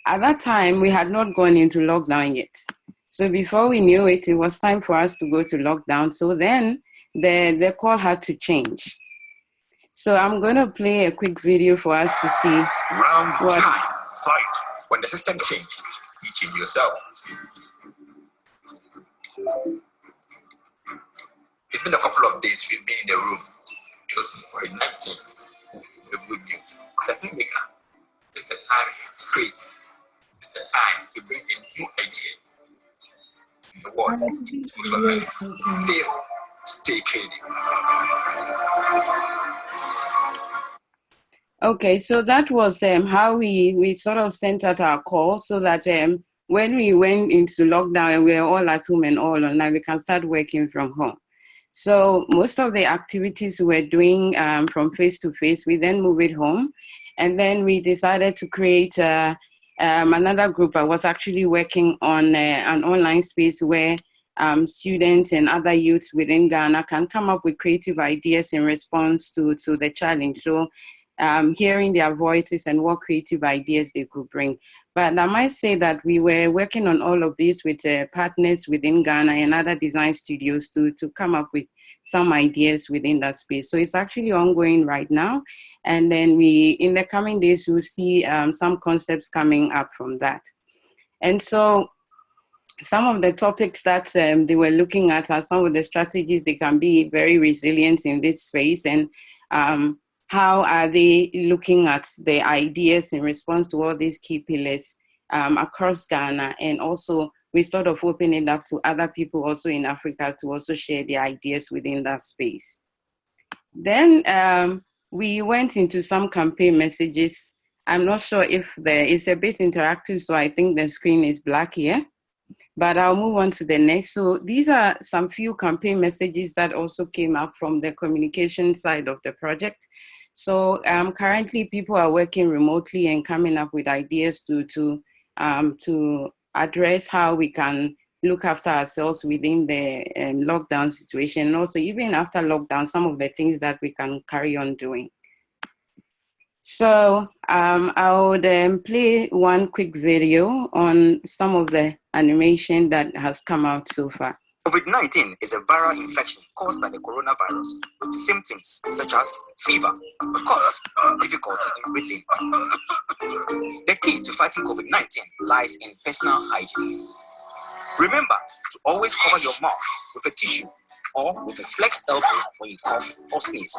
At that time, we had not gone into lockdown yet. So before we knew it, it was time for us to go to lockdown. So then the call had to change. So I'm going to play a quick video for us to see Round two, fight. When the system changes, you change yourself. It's been a couple of days we've been in the room. It was COVID-19. The good news. As a filmmaker, this is the time to create. This is the time to bring in new ideas. In the world, stay creative. Okay, so that was how we sort of sent out our call so that when we went into lockdown and we were all at home and all online, we can start working from home. So most of the activities we were doing from face to face, we then moved it home. And then we decided to create another group. I was actually working on an online space where students and other youths within Ghana can come up with creative ideas in response to the challenge. So hearing their voices and what creative ideas they could bring. But I might say that we were working on all of this with partners within Ghana and other design studios to come up with some ideas within that space. So it's actually ongoing right now. And then in the coming days, we'll see some concepts coming up from that. And so some of the topics that they were looking at are some of the strategies they can be very resilient in this space, and how are they looking at the ideas in response to all these key pillars across Ghana. And also we sort of open it up to other people also in Africa to also share their ideas within that space. Then we went into some campaign messages. I'm not sure if it's a bit interactive, so I think the screen is black here. But I'll move on to the next. So these are some few campaign messages that also came up from the communication side of the project. So currently people are working remotely and coming up with ideas to address how we can look after ourselves within the lockdown situation. And also even after lockdown, some of the things that we can carry on doing. So I would play one quick video on some of the animation that has come out so far. COVID-19 is a viral infection caused by the coronavirus with symptoms such as fever, coughs, difficulty in breathing. The key to fighting COVID-19 lies in personal hygiene. Remember to always cover your mouth with a tissue or with a flexed elbow when you cough or sneeze.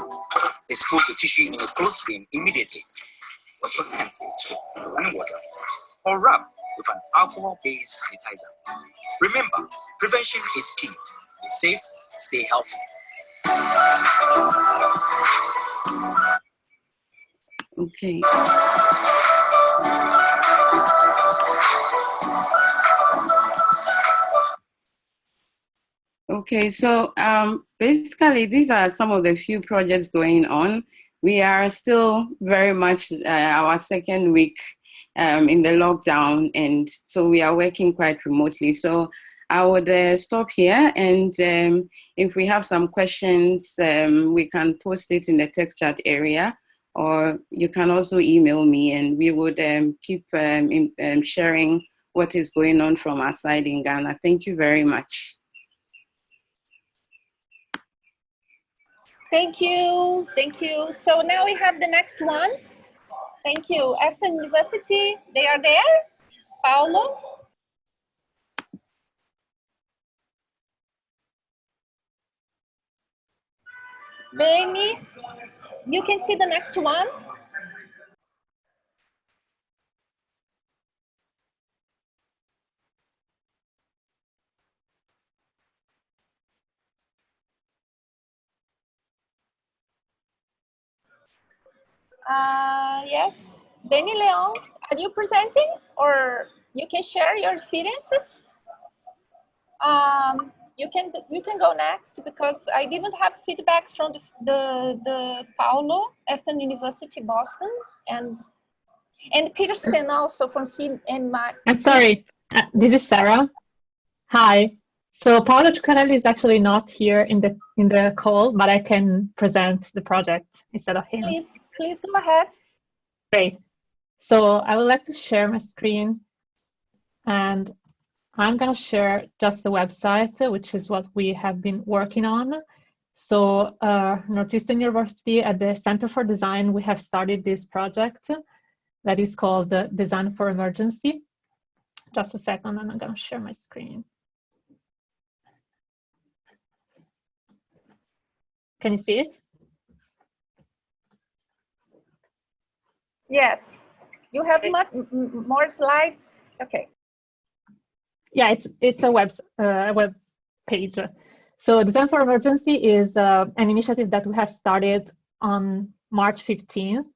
Dispose the tissue in a closed bin immediately. Wash your hands with soap and running water, or rub with an alcohol-based sanitizer. Remember, prevention is key. Be safe, stay healthy. Okay. Okay, so basically these are some of the few projects going on. We are still very much our second week in the lockdown, and so we are working quite remotely. So I would stop here, and if we have some questions, we can post it in the text chat area, or you can also email me, and we would keep sharing what is going on from our side in Ghana. Thank you very much. Thank you. Thank you. So now we have the next ones. Thank you. Aston University, they are there. Paulo. Benny, you can see the next one. Yes, Benny Leon, are you presenting or you can share your experiences. You can go next because I didn't have feedback from the Paulo, Eastern University, Boston, and Kirsten also from CMI. I'm sorry, this is Sarah. Hi. So Paolo Ciucarelli is actually not here in the call, but I can present the project instead of him. Please go ahead. Great. So I would like to share my screen, and I'm going to share just the website, which is what we have been working on. So Northeastern University at the Center for Design, we have started this project that is called Design for Emergency. Just a second, and I'm going to share my screen. Can you see it? Yes. You have more slides? Okay. Yeah, it's a web page. So Design for Emergency is an initiative that we have started on March 15th.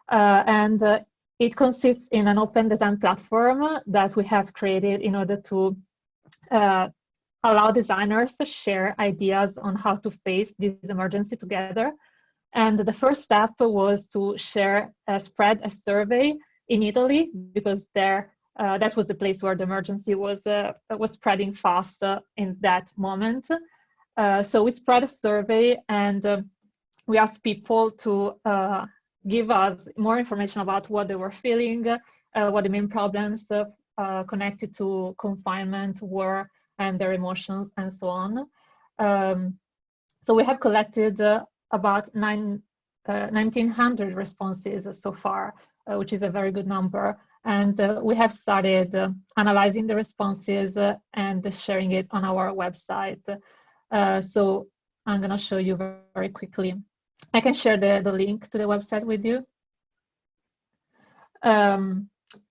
And it consists in an open design platform that we have created in order to allow designers to share ideas on how to face this emergency together. And the first step was to spread a survey in Italy, because that was the place where the emergency was spreading fast in that moment. So we spread a survey, and we asked people to give us more information about what they were feeling, what the main problems connected to confinement were, and their emotions, and so on. So we have collected about 1,900 responses so far, which is a very good number. And we have started analyzing the responses and sharing it on our website. So I'm going to show you very quickly. I can share the link to the website with you.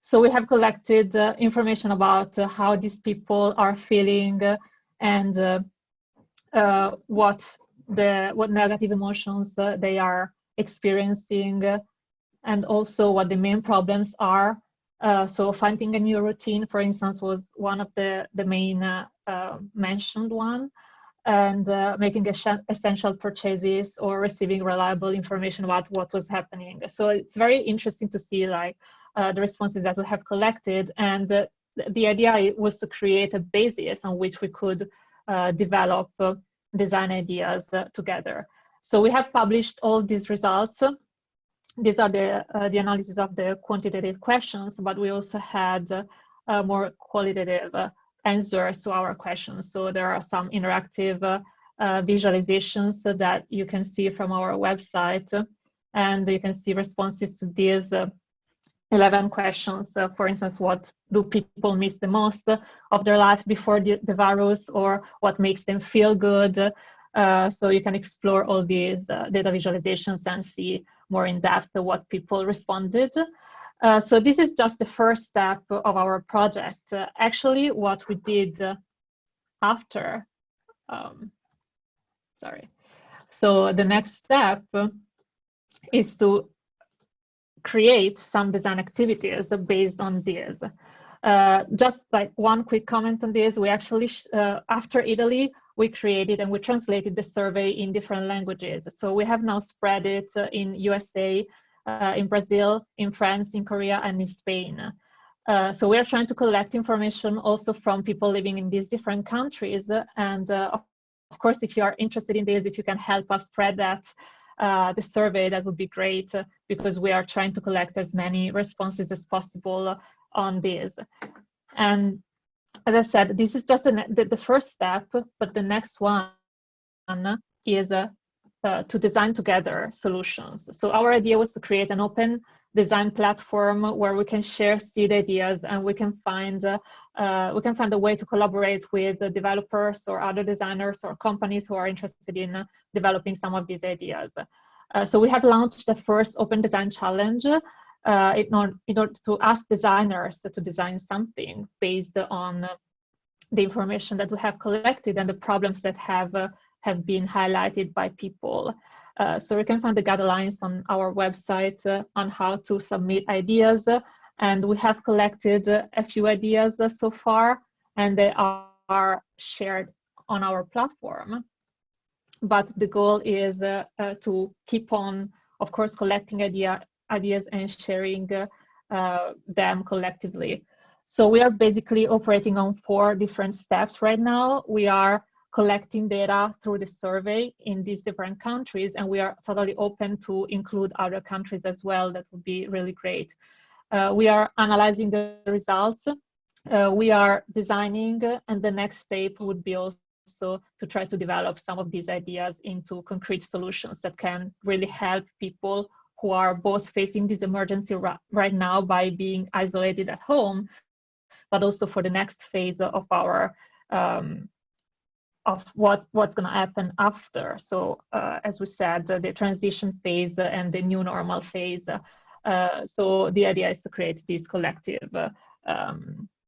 So we have collected information about how these people are feeling and what negative emotions they are experiencing, and also what the main problems are. So finding a new routine, for instance, was one of the main mentioned one, and making essential purchases or receiving reliable information about what was happening. So it's very interesting to see the responses that we have collected, and the idea was to create a basis on which we could develop design ideas together. So we have published all these results. These are the analysis of the quantitative questions, but we also had more qualitative answers to our questions. So there are some interactive visualizations that you can see from our website, and you can see responses to these 11 questions. For instance, what do people miss the most of their life before the virus, or what makes them feel good? So you can explore all these data visualizations and see more in depth what people responded. So this is just the first step of our project. Actually, what we did after, so the next step is to create some design activities based on this. Just like one quick comment on this, we actually, after Italy, we created and we translated the survey in different languages. So we have now spread it in USA, in Brazil, in France, in Korea, and in Spain. So we are trying to collect information also from people living in these different countries. And of course, if you are interested in this, if you can help us spread that, the survey, that would be great, because we are trying to collect as many responses as possible on this. And as I said, this is just the first step, but the next one is to design together solutions. So our idea was to create an open design platform where we can share seed ideas, and we can find a way to collaborate with the developers or other designers or companies who are interested in developing some of these ideas. So we have launched the first Open Design Challenge in order to ask designers to design something based on the information that we have collected and the problems that have been highlighted by people. So you can find the guidelines on our website on how to submit ideas, And we have collected a few ideas so far, and they are shared on our platform. But the goal is to keep on, of course, collecting ideas and sharing them collectively. So we are basically operating on 4 different steps right now. We are collecting data through the survey in these different countries, and we are totally open to include other countries as well. That would be really great. We are analyzing the results. We are designing, and the next step would be also to try to develop some of these ideas into concrete solutions that can really help people who are both facing this emergency right now by being isolated at home, but also for the next phase of our of what's going to happen after. So as we said, the transition phase and the new normal phase. So the idea is to create this collective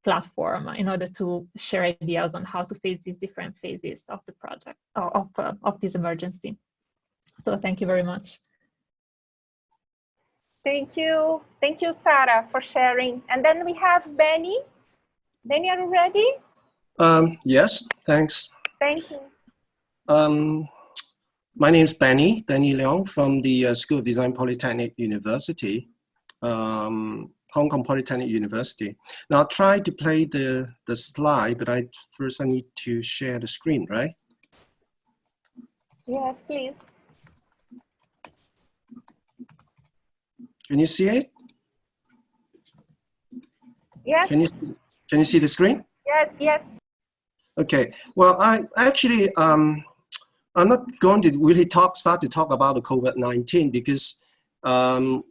platform in order to share ideas on how to face these different phases of the project, of this emergency. So thank you very much. Thank you, Sarah, for sharing. And then we have Benny. Benny, are you ready? Yes, thanks. Thank you. My name is Benny Leong from the School of Design Polytechnic University, Hong Kong Polytechnic University. Now I'll try to play the slide, but first I need to share the screen, right? Yes, please. Can you see it? Yes. Can you see the screen? Yes, yes. Okay. Well, I actually I'm not going to really start to talk about the COVID-19 because I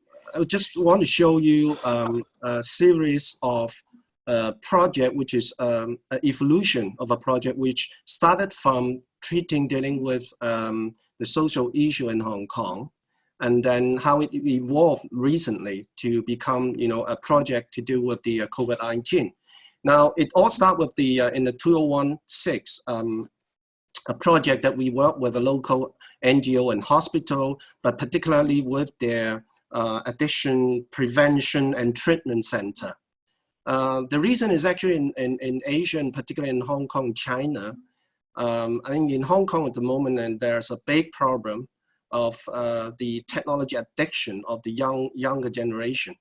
just want to show you a series of project, which is an evolution of a project which started from dealing with the social issue in Hong Kong, and then how it evolved recently to become, a project to do with the COVID-19. Now, it all started with the in the 2016, a project that we worked with a local NGO and hospital, but particularly with their addiction prevention and treatment center. The reason is actually in Asia, and particularly in Hong Kong, China. I think in Hong Kong at the moment, and there's a big problem of the technology addiction of the younger generation.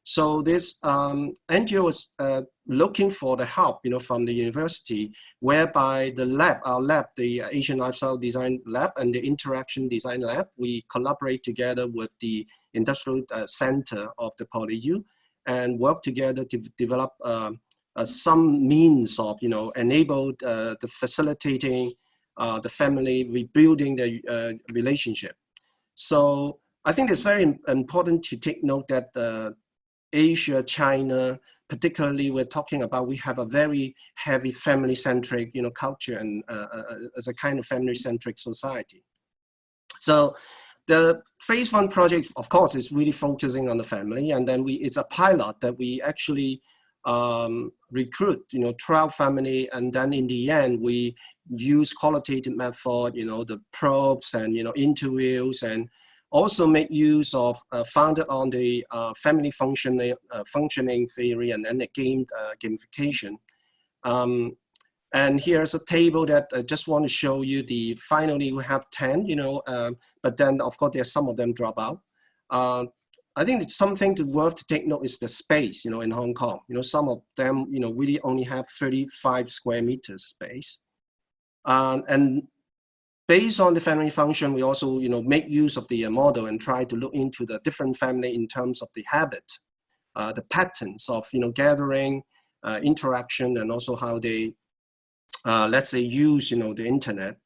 So this NGO is looking for the help, from the university, whereby the lab, our lab, the Asian Lifestyle Design Lab and the Interaction Design Lab, we collaborate together with the Industrial Center of the PolyU and work together to develop some means of, enable the facilitating the family, rebuilding the relationship. So I think it's very important to take note that Asia, China, particularly we're talking about, we have a very heavy family-centric, culture and as a kind of family-centric society. So the phase 1 project, of course, is really focusing on the family, and then it's a pilot that we actually recruit, 12 family, and then in the end, we use qualitative method, the probes and, interviews, and also make use of founded on the family functioning theory and then the gamification. And here's a table that I just want to show you. Finally we have 10, but then of course there's some of them drop out. I think it's something worth to take note is the space, in Hong Kong. Some of them, really only have 35 square meters space. And based on the family function, we also, make use of the model and try to look into the different family in terms of the habit, the patterns of, gathering, interaction, and also how they, let's say, use, the internet.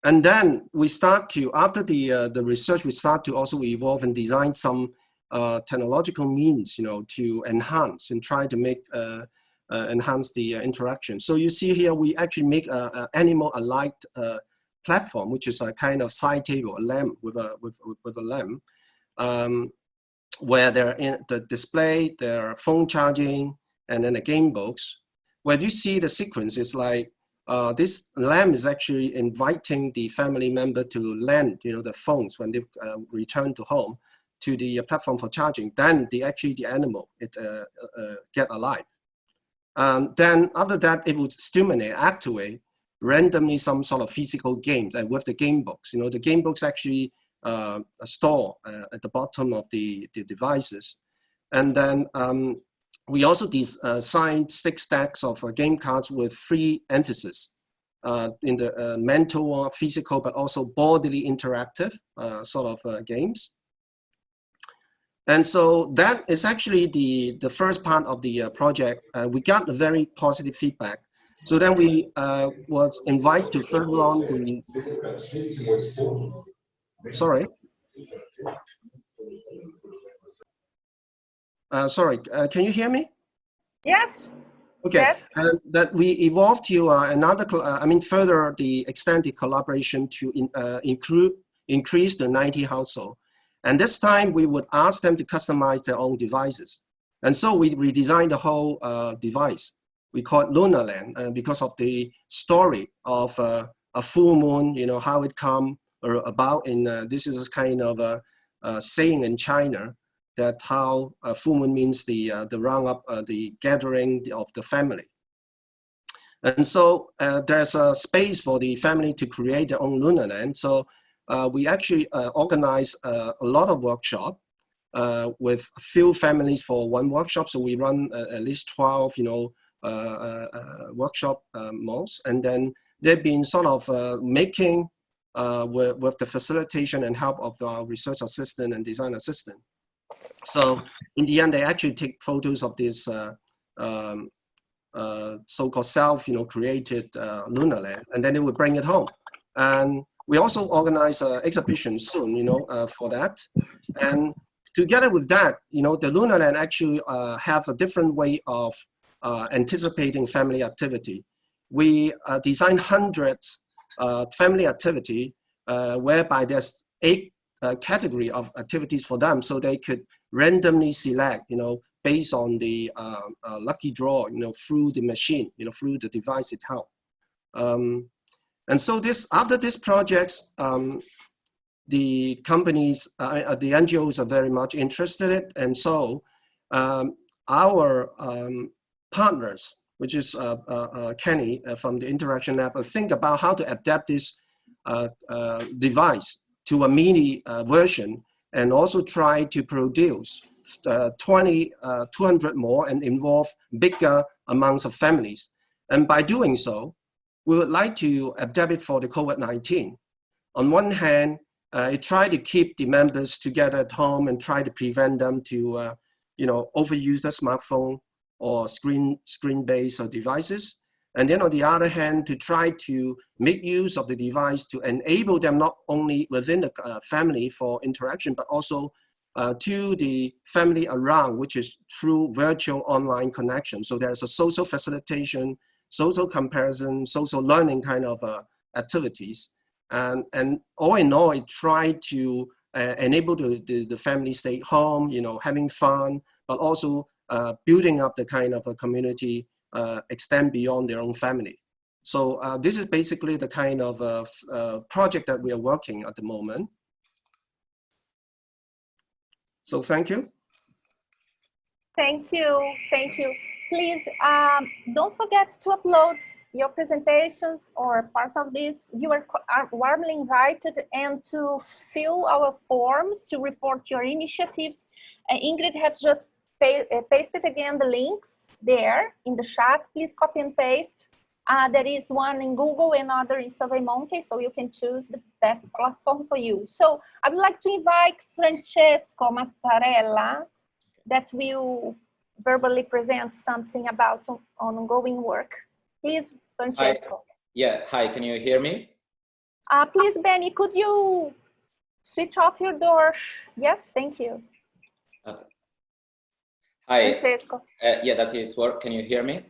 And then we start to, after the research, we start to also evolve and design some technological means, to enhance and try to make enhance the interaction. So you see here, we actually make an animal-alike platform, which is a kind of side table, a lamp with a lamp, where they're in the display, their phone charging, and then the game books. Where you see the sequence is like this lamp is actually inviting the family member to lend, the phones when they return to home to the platform for charging, then the animal get alive. Then after that, it would stimulate, activate randomly some sort of physical games, and with the game books. The game books actually store at the bottom of the devices. And then we also designed 6 stacks of game cards with 3 emphases in the mental or physical, but also bodily interactive sort of games. And so that is actually the first part of the project. We got a very positive feedback. So then we was invited to further on the, sorry. Sorry, can you hear me? Yes. Okay, yes. That we evolved to further the extended collaboration to increase the 90 household. And this time we would ask them to customize their own devices. And so we redesigned the whole device. We call it Lunar Land because of the story of a full moon, how it come about in, this is kind of a saying in China, that how a full moon means the roundup, the gathering of the family. And so there's a space for the family to create their own lunar land. So we actually organize a lot of workshops with a few families for one workshop. So we run at least 12, workshop modes. And then they've been sort of making with the facilitation and help of our research assistant and design assistant. So in the end, they actually take photos of this so-called self-created lunar land, and then they would bring it home. And we also organize an exhibition soon, for that. And together with that, the lunar land actually have a different way of anticipating family activity. We design hundreds family activity whereby there's 8 category of activities for them, so they could randomly select, based on the lucky draw, through the machine, through the device itself. And so after this project, the companies, the NGOs are very much interested in it, and so our partners, which is Kenny from the Interaction Lab, think about how to adapt this device to a mini version, and also try to produce 200 more and involve bigger amounts of families. And by doing so, we would like to adapt it for the COVID-19. On one hand, it try to keep the members together at home and try to prevent them to, overuse the smartphone or screen-based devices. And then on the other hand, to try to make use of the device to enable them not only within the family for interaction, but also to the family around, which is through virtual online connection. So there's a social facilitation, social comparison, social learning kind of activities. And all in all, it tried to enable the family stay home, having fun, but also building up the kind of a community extend beyond their own family. So this is basically the kind of project that we are working at the moment. So thank you. Thank you. Thank you. Please don't forget to upload your presentations or part of this. You are warmly invited, and to fill our forms to report your initiatives. Ingrid has just pasted again the links there in the chat. Please copy and paste. There is one in Google and other in SurveyMonkey, so you can choose the best platform for you. So I would like to invite Francesco Mastarella, that will verbally present something about ongoing work. Please, Francesco. Hi. Yeah, hi, can you hear me? Please, Benny, could you switch off your door? Yes, thank you. Hi. Francesco. Yeah, does it work? Can you hear me?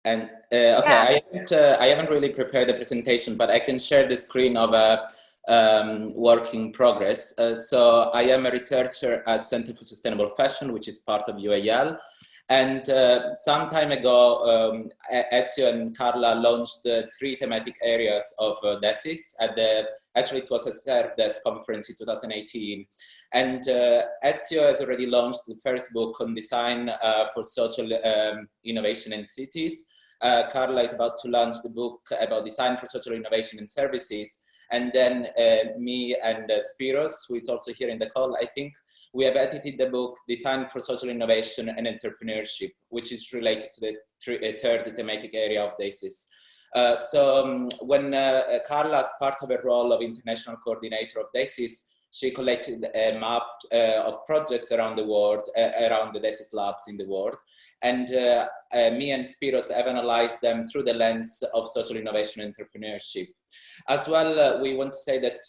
And okay, yeah. I haven't really prepared the presentation, but I can share the screen of a work in progress. So I am a researcher at Center for Sustainable Fashion, which is part of UAL. And some time ago, Ezio and Carla launched the 3 thematic areas of Desis at the, actually it was a Serve Desk conference in 2018. And Ezio has already launched the first book on design for social innovation in cities. Carla is about to launch the book about design for social innovation in services. And then me and Spiros, who is also here in the call, I think, we have edited the book Design for Social Innovation and Entrepreneurship, which is related to the third thematic area of Desis. When Carla, as part of her role of international coordinator of Desis, she collected a map of projects around the world, around the Desis Labs in the world. And me and Spiros have analyzed them through the lens of social innovation and entrepreneurship. As well, we want to say that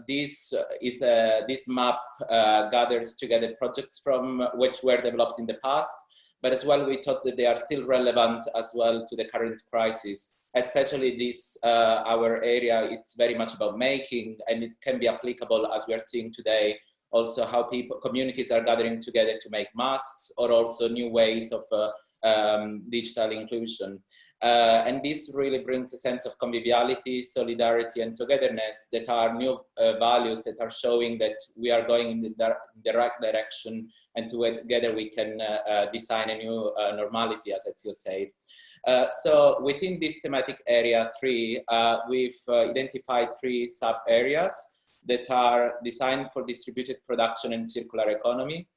this map gathers together projects from which were developed in the past, but as well, we thought that they are still relevant as well to the current crisis. Especially this, our area, it's very much about making, and it can be applicable, as we are seeing today, also how communities are gathering together to make masks, or also new ways of digital inclusion. And this really brings a sense of conviviality, solidarity, and togetherness that are new values that are showing that we are going in the right direction, and together we can design a new normality, as Ezio said. So within this thematic area 3, we've identified 3 sub-areas that are design for distributed production and circular economy,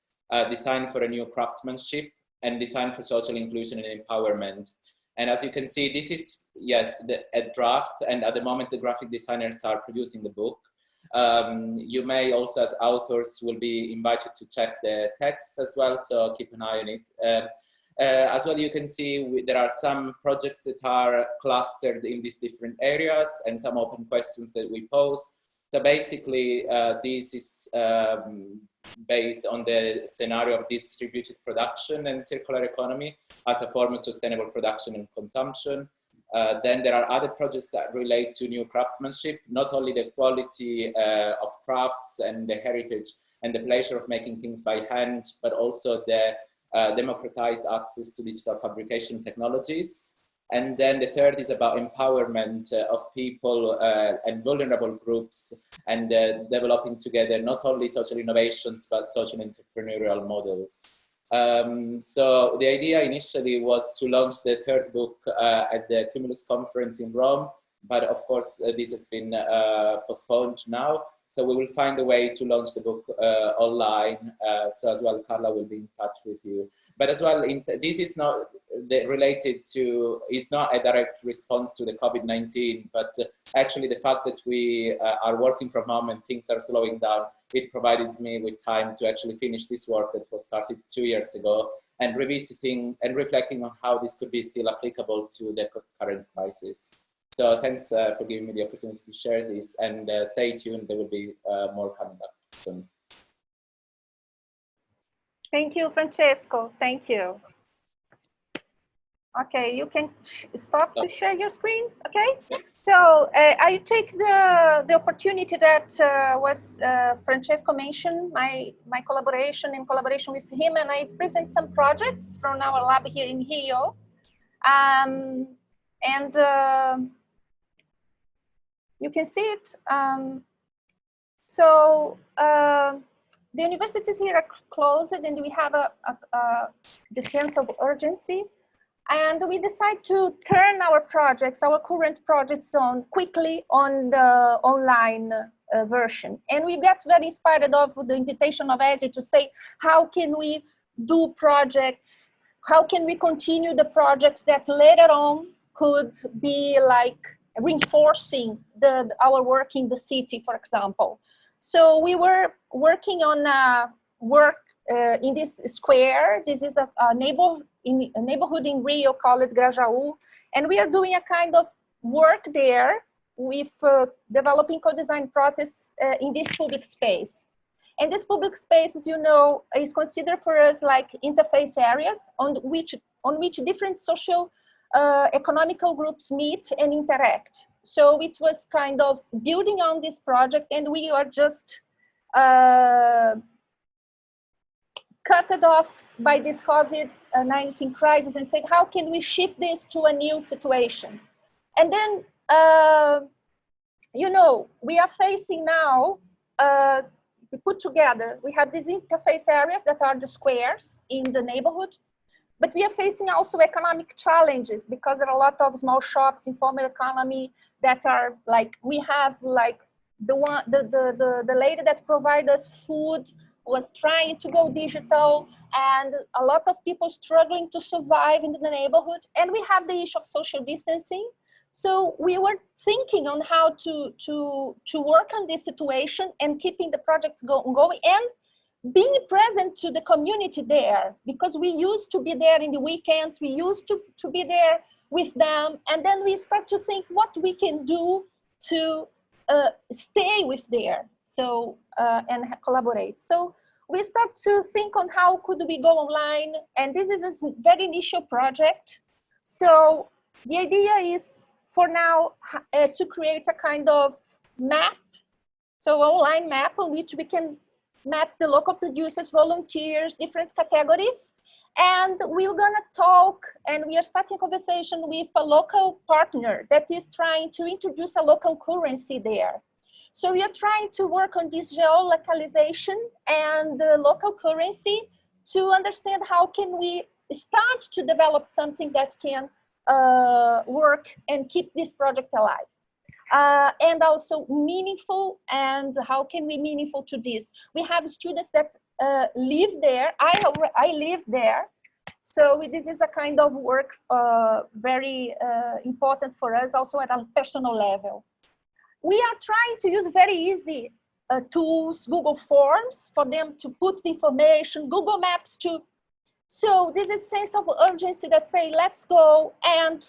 design for a new craftsmanship, and design for social inclusion and empowerment. And as you can see, this is, yes, a draft, and at the moment the graphic designers are producing the book. You may also, as authors, will be invited to check the text as well, so keep an eye on it. As well, you can see there are some projects that are clustered in these different areas and some open questions that we pose. So basically, this is based on the scenario of distributed production and circular economy as a form of sustainable production and consumption. Then there are other projects that relate to new craftsmanship, not only the quality of crafts and the heritage and the pleasure of making things by hand, but also the democratized access to digital fabrication technologies. And then the third is about empowerment of people and vulnerable groups, and developing together not only social innovations, but social entrepreneurial models. So the idea initially was to launch the third book at the Cumulus conference in Rome, but of course this has been postponed now. So we will find a way to launch the book online. So as well, Carla will be in touch with you. But as well, this is not related to, is not a direct response to the COVID-19, but actually the fact that we are working from home and things are slowing down, it provided me with time to actually finish this work that was started 2 years ago, and revisiting and reflecting on how this could be still applicable to the current crisis. So thanks for giving me the opportunity to share this, and stay tuned, there will be more coming up soon. Thank you, Francesco. Thank you. Okay, you can stop to share your screen, okay? So I take the opportunity that was Francesco mentioned, my collaboration with him, and I present some projects from our lab here in Rio. You can see it. The universities here are closed, and we have the sense of urgency. And we decide to turn our projects, our current projects, quickly on the online version. And we got very inspired of the invitation of Ezio to say, how can we do projects? How can we continue the projects that later on could be like reinforcing our work in the city, for example? So we were working on work in this square. This is a neighborhood in Rio called Grajaú, and we are doing a kind of work there with developing co-design process in this public space. And this public space, as you know, is considered for us like interface areas on which different social economical groups meet and interact. So it was kind of building on this project, and we are just cut it off by this COVID-19 crisis and say, how can we shift this to a new situation? And then, you know, we are facing now we put together, we have these interface areas that are the squares in the neighborhood, but we are facing also economic challenges because there are a lot of small shops, informal economy that are like, we have like the lady that provides us food was trying to go digital, and a lot of people struggling to survive in the neighborhood. And we have the issue of social distancing. So we were thinking on how to work on this situation and keeping the projects going and being present to the community there, because we used to be there in the weekends, we used to be there with them, and then we start to think what we can do to stay with there, so and collaborate. So we start to think on how could we go online, and this is a very initial project. So the idea is for now to create a kind of map, so online map on which we can map the local producers, volunteers, different categories. And we're gonna talk, and we are starting conversation with a local partner that is trying to introduce a local currency there. So we are trying to work on this geolocalization and the local currency to understand how can we start to develop something that can work and keep this project alive. And also meaningful, and how can we meaningful to this? We have students that live there. I live there. So this is a kind of work very important for us also at a personal level. We are trying to use very easy tools, Google Forms for them to put the information, Google Maps too. So this is sense of urgency that say, let's go and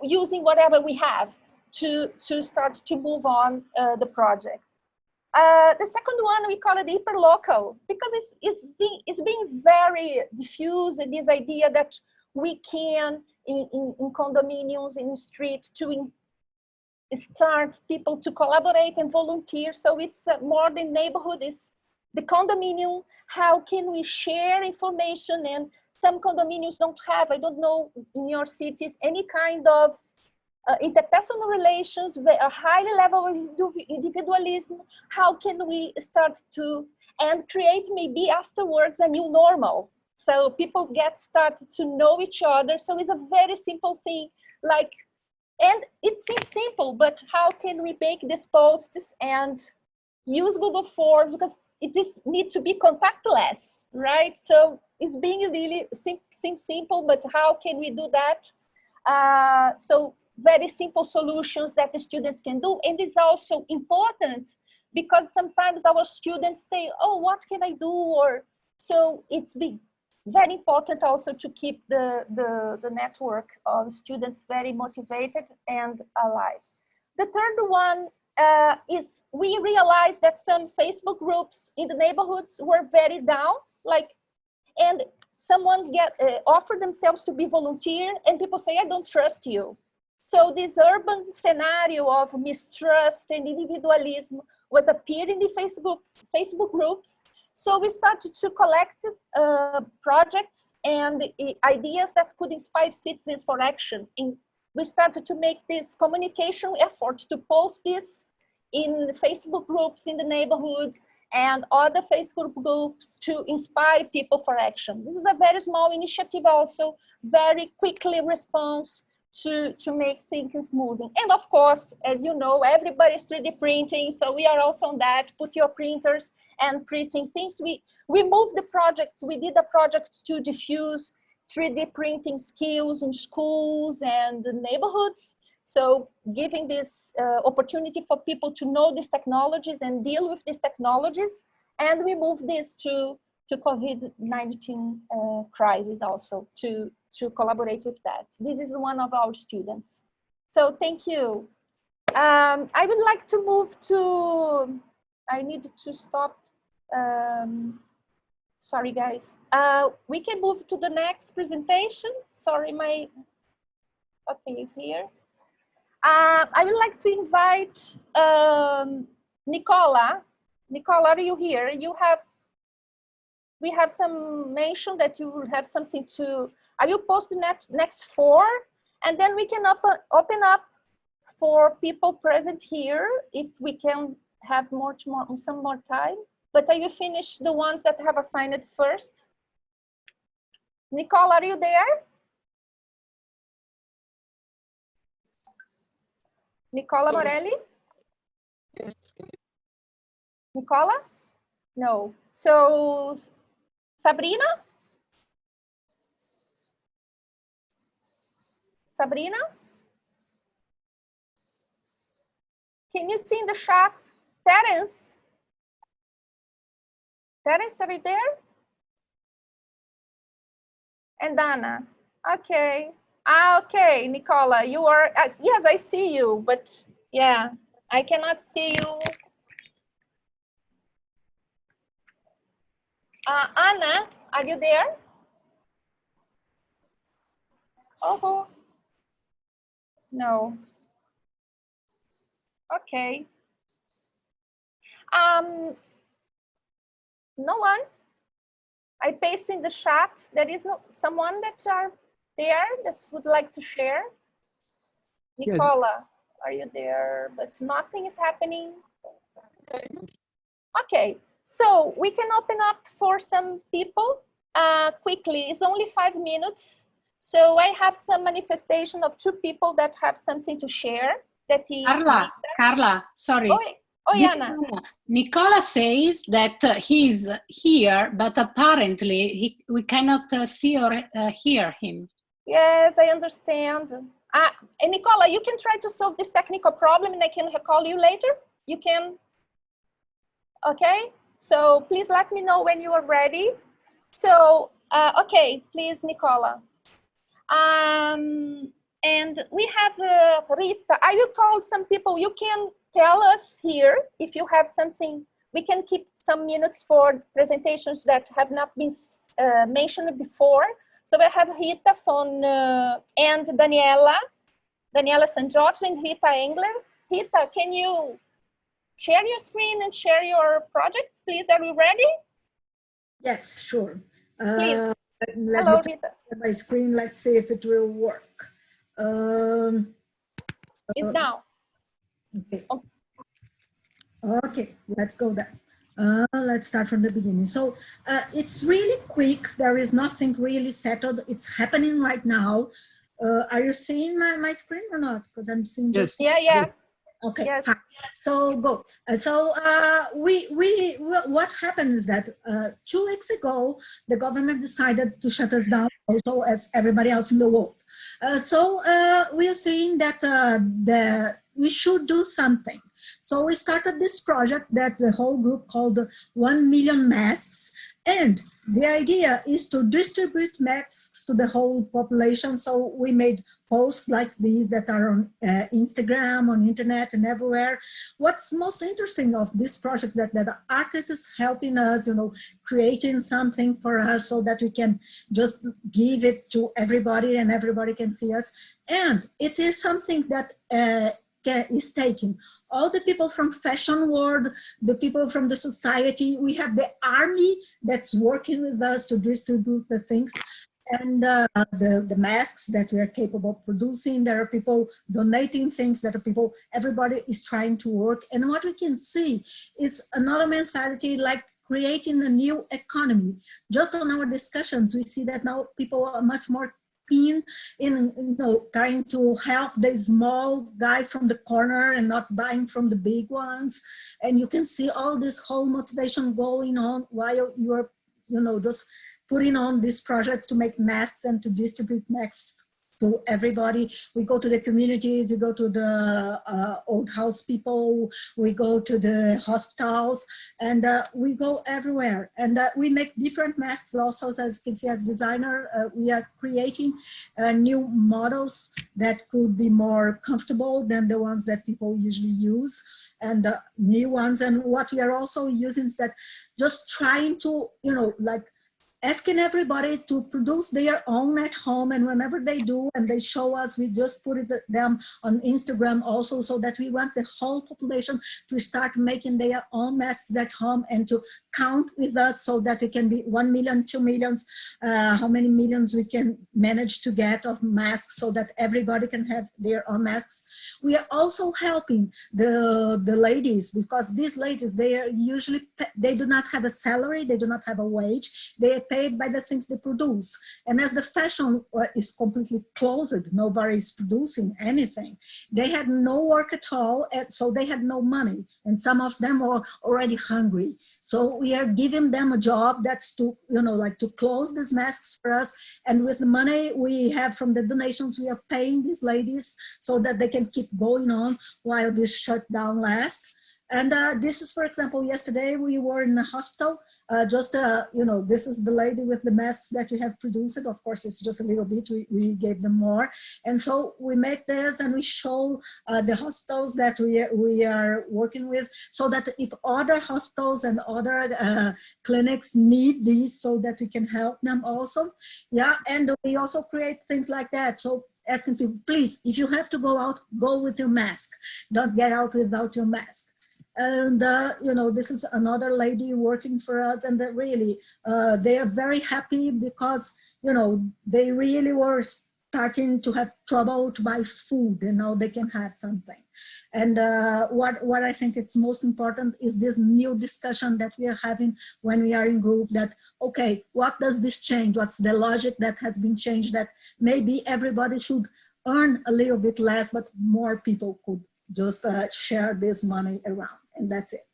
using whatever we have to start to move on the project. The second one, we call it hyperlocal, because it's being very diffuse, in this idea that we can, in condominiums, in the street, to start people to collaborate and volunteer. So it's more the neighborhood, is the condominium, how can we share information? And some condominiums don't have, I don't know, in your cities, any kind of interpersonal relations, a high level of individualism. How can we start to, and create maybe afterwards a new normal? So people started to know each other. So it's a very simple thing, like, and it seems simple, but how can we make these posts and use Google Forms, because it needs to be contactless, right? So it's being really seems simple, but how can we do that? So very simple solutions that the students can do. And it's also important because sometimes our students say, oh, what can I do? Or so it's very important also to keep the network of students very motivated and alive. The third one is we realized that some Facebook groups in the neighborhoods were very down, like, and someone offered themselves to be volunteer, and people say, I don't trust you. So this urban scenario of mistrust and individualism was appearing in the Facebook groups. So we started to collect projects and ideas that could inspire citizens for action. We started to make this communication effort to post this in Facebook groups in the neighborhood and other Facebook groups to inspire people for action. This is a very small initiative also, very quickly response to make things moving. And of course, as you know, everybody's 3D printing, so we are also on that, put your printers and printing things. We moved the project, we did a project to diffuse 3D printing skills in schools and the neighborhoods. So giving this opportunity for people to know these technologies and deal with these technologies. And we moved this to COVID-19 crisis also to collaborate with that. This is one of our students. So thank you. I would like to move to, I need to stop. Sorry, guys. We can move to the next presentation. Sorry, okay, it's here. I would like to invite Nicola. Nicola, are you here? We have some mention that you will have something to, I will post the next 4, and then we can open up for people present here if we can have some more time, but I will finish the ones that have assigned first. Nicole, are you there? Nicola Morelli? Yes. Nicola? No. So, Sabrina? Sabrina? Can you see in the chat? Terence? Terence, are you there? And Dana? Okay. Okay, Nicola, you are, yes, I see you, but yeah, I cannot see you. Anna, are you there? Oh, no. Okay. No one. I paste in the chat. There is no someone that are there that would like to share. Nicola, are you there? But nothing is happening. Okay, so we can open up for some people quickly. It's only 5 minutes. So I have some manifestation of 2 people that have something to share. That is Carla, sorry. Oh, Yana. Nicola says that he's here, but apparently we cannot see or hear him. Yes, I understand. And Nicola, you can try to solve this technical problem and I can call you later. You can. Okay, so please let me know when you are ready. So, okay, please, Nicola. And we have Rita. I will call some people. You can tell us here if you have something. We can keep some minutes for presentations that have not been mentioned before. So we have Rita and Daniela St. George and Rita Engler. Rita, can you share your screen and share your project, please? Are we ready? Yes, sure. Please. Let Hello, me Rita. share my screen. Let's see if it will work. It's down. Okay. Okay, let's go there. Let's start from the beginning. So it's really quick. There is nothing really settled. It's happening right now. Are you seeing my screen or not? Because I'm seeing just yeah. Yes. Okay. Yes. So go. What happened is that 2 weeks ago, the government decided to shut us down, also as everybody else in the world. We are saying that we should do something. So we started this project that the whole group called 1 million masks. And the idea is to distribute masks to the whole population. So we made posts like these that are on Instagram, on internet and everywhere. What's most interesting of this project that the artist is helping us, creating something for us so that we can just give it to everybody and everybody can see us. And it is something that is taking all the people from fashion world, the people from the society. We have the army that's working with us to distribute the things, and the masks that we are capable of producing. There are people donating things, that are people, everybody is trying to work. And what we can see is another mentality, like creating a new economy. Just on our discussions, we see that now people are much more keen in trying to help the small guy from the corner and not buying from the big ones. And you can see all this whole motivation going on while you're just putting on this project to make masks and to distribute masks to everybody. We go to the communities, we go to the old house people, we go to the hospitals, and we go everywhere. And we make different masks also. So as you can see, as a designer, we are creating new models that could be more comfortable than the ones that people usually use, and new ones. And what we are also using is that just trying to, like, asking everybody to produce their own at home, and whenever they do and they show us, we just put them on Instagram also, so that we want the whole population to start making their own masks at home and to count with us, so that we can be 1 million, 2 millions, how many millions we can manage to get of masks, so that everybody can have their own masks. We are also helping the ladies, because these ladies, they are usually, they do not have a salary, they do not have a wage, they are paid by the things they produce. And as the fashion is completely closed, nobody is producing anything, they had no work at all, and so they had no money, and some of them were already hungry. So we are giving them a job that's to, you know, like to close these masks for us, and with the money we have from the donations, we are paying these ladies so that they can keep going on while this shutdown lasts. And this is, for example, yesterday we were in a hospital, you know, this is the lady with the masks that we have produced. Of course, it's just a little bit, we gave them more. And so we make this and we show the hospitals that we are working with, so that if other hospitals and other clinics need these, so that we can help them also. Yeah, and we also create things like that. So asking people, please, if you have to go out, go with your mask. Don't get out without your mask. And, you know, this is another lady working for us, and that really, they are very happy because, you know, they really were starting to have trouble to buy food, and now they can have something. And what I think it's most important is this new discussion that we are having when we are in group, that, okay, what does this change? What's the logic that has been changed, that maybe everybody should earn a little bit less, but more people could just share this money around. And that's it.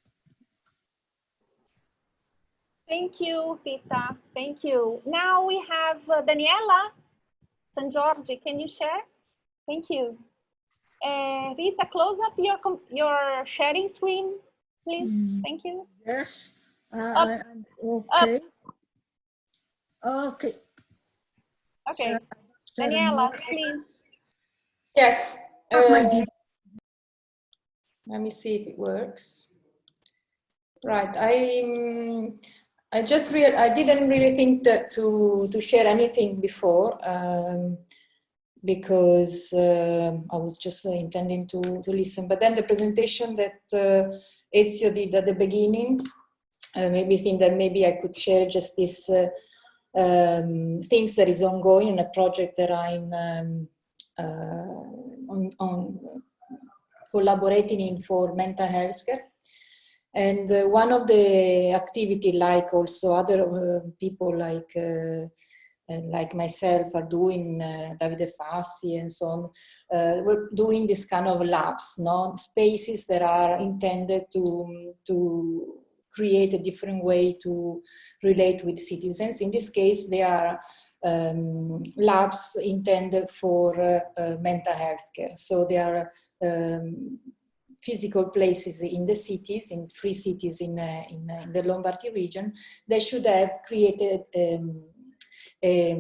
Thank you, Rita. Thank you. Now we have Daniela San Giorgi. Can you share? Thank you. Rita, close up your sharing screen, please. Thank you. Yes. Okay. Okay. Okay. Daniela, please. Yes. My video. Let me see if it works. Right. I didn't really think that to share anything before, because I was just intending to listen. But then the presentation that Ezio did at the beginning made me think that maybe I could share just this things that is ongoing in a project that I'm collaborating in for mental health care. And one of the activity, like also other people like myself are doing, Davide Fassi and so on, we're doing this kind of labs, no? Spaces that are intended to create a different way to relate with citizens. In this case, they are labs intended for mental health care. So they are physical places in the cities, in 3 cities in the Lombardy region. They should have created a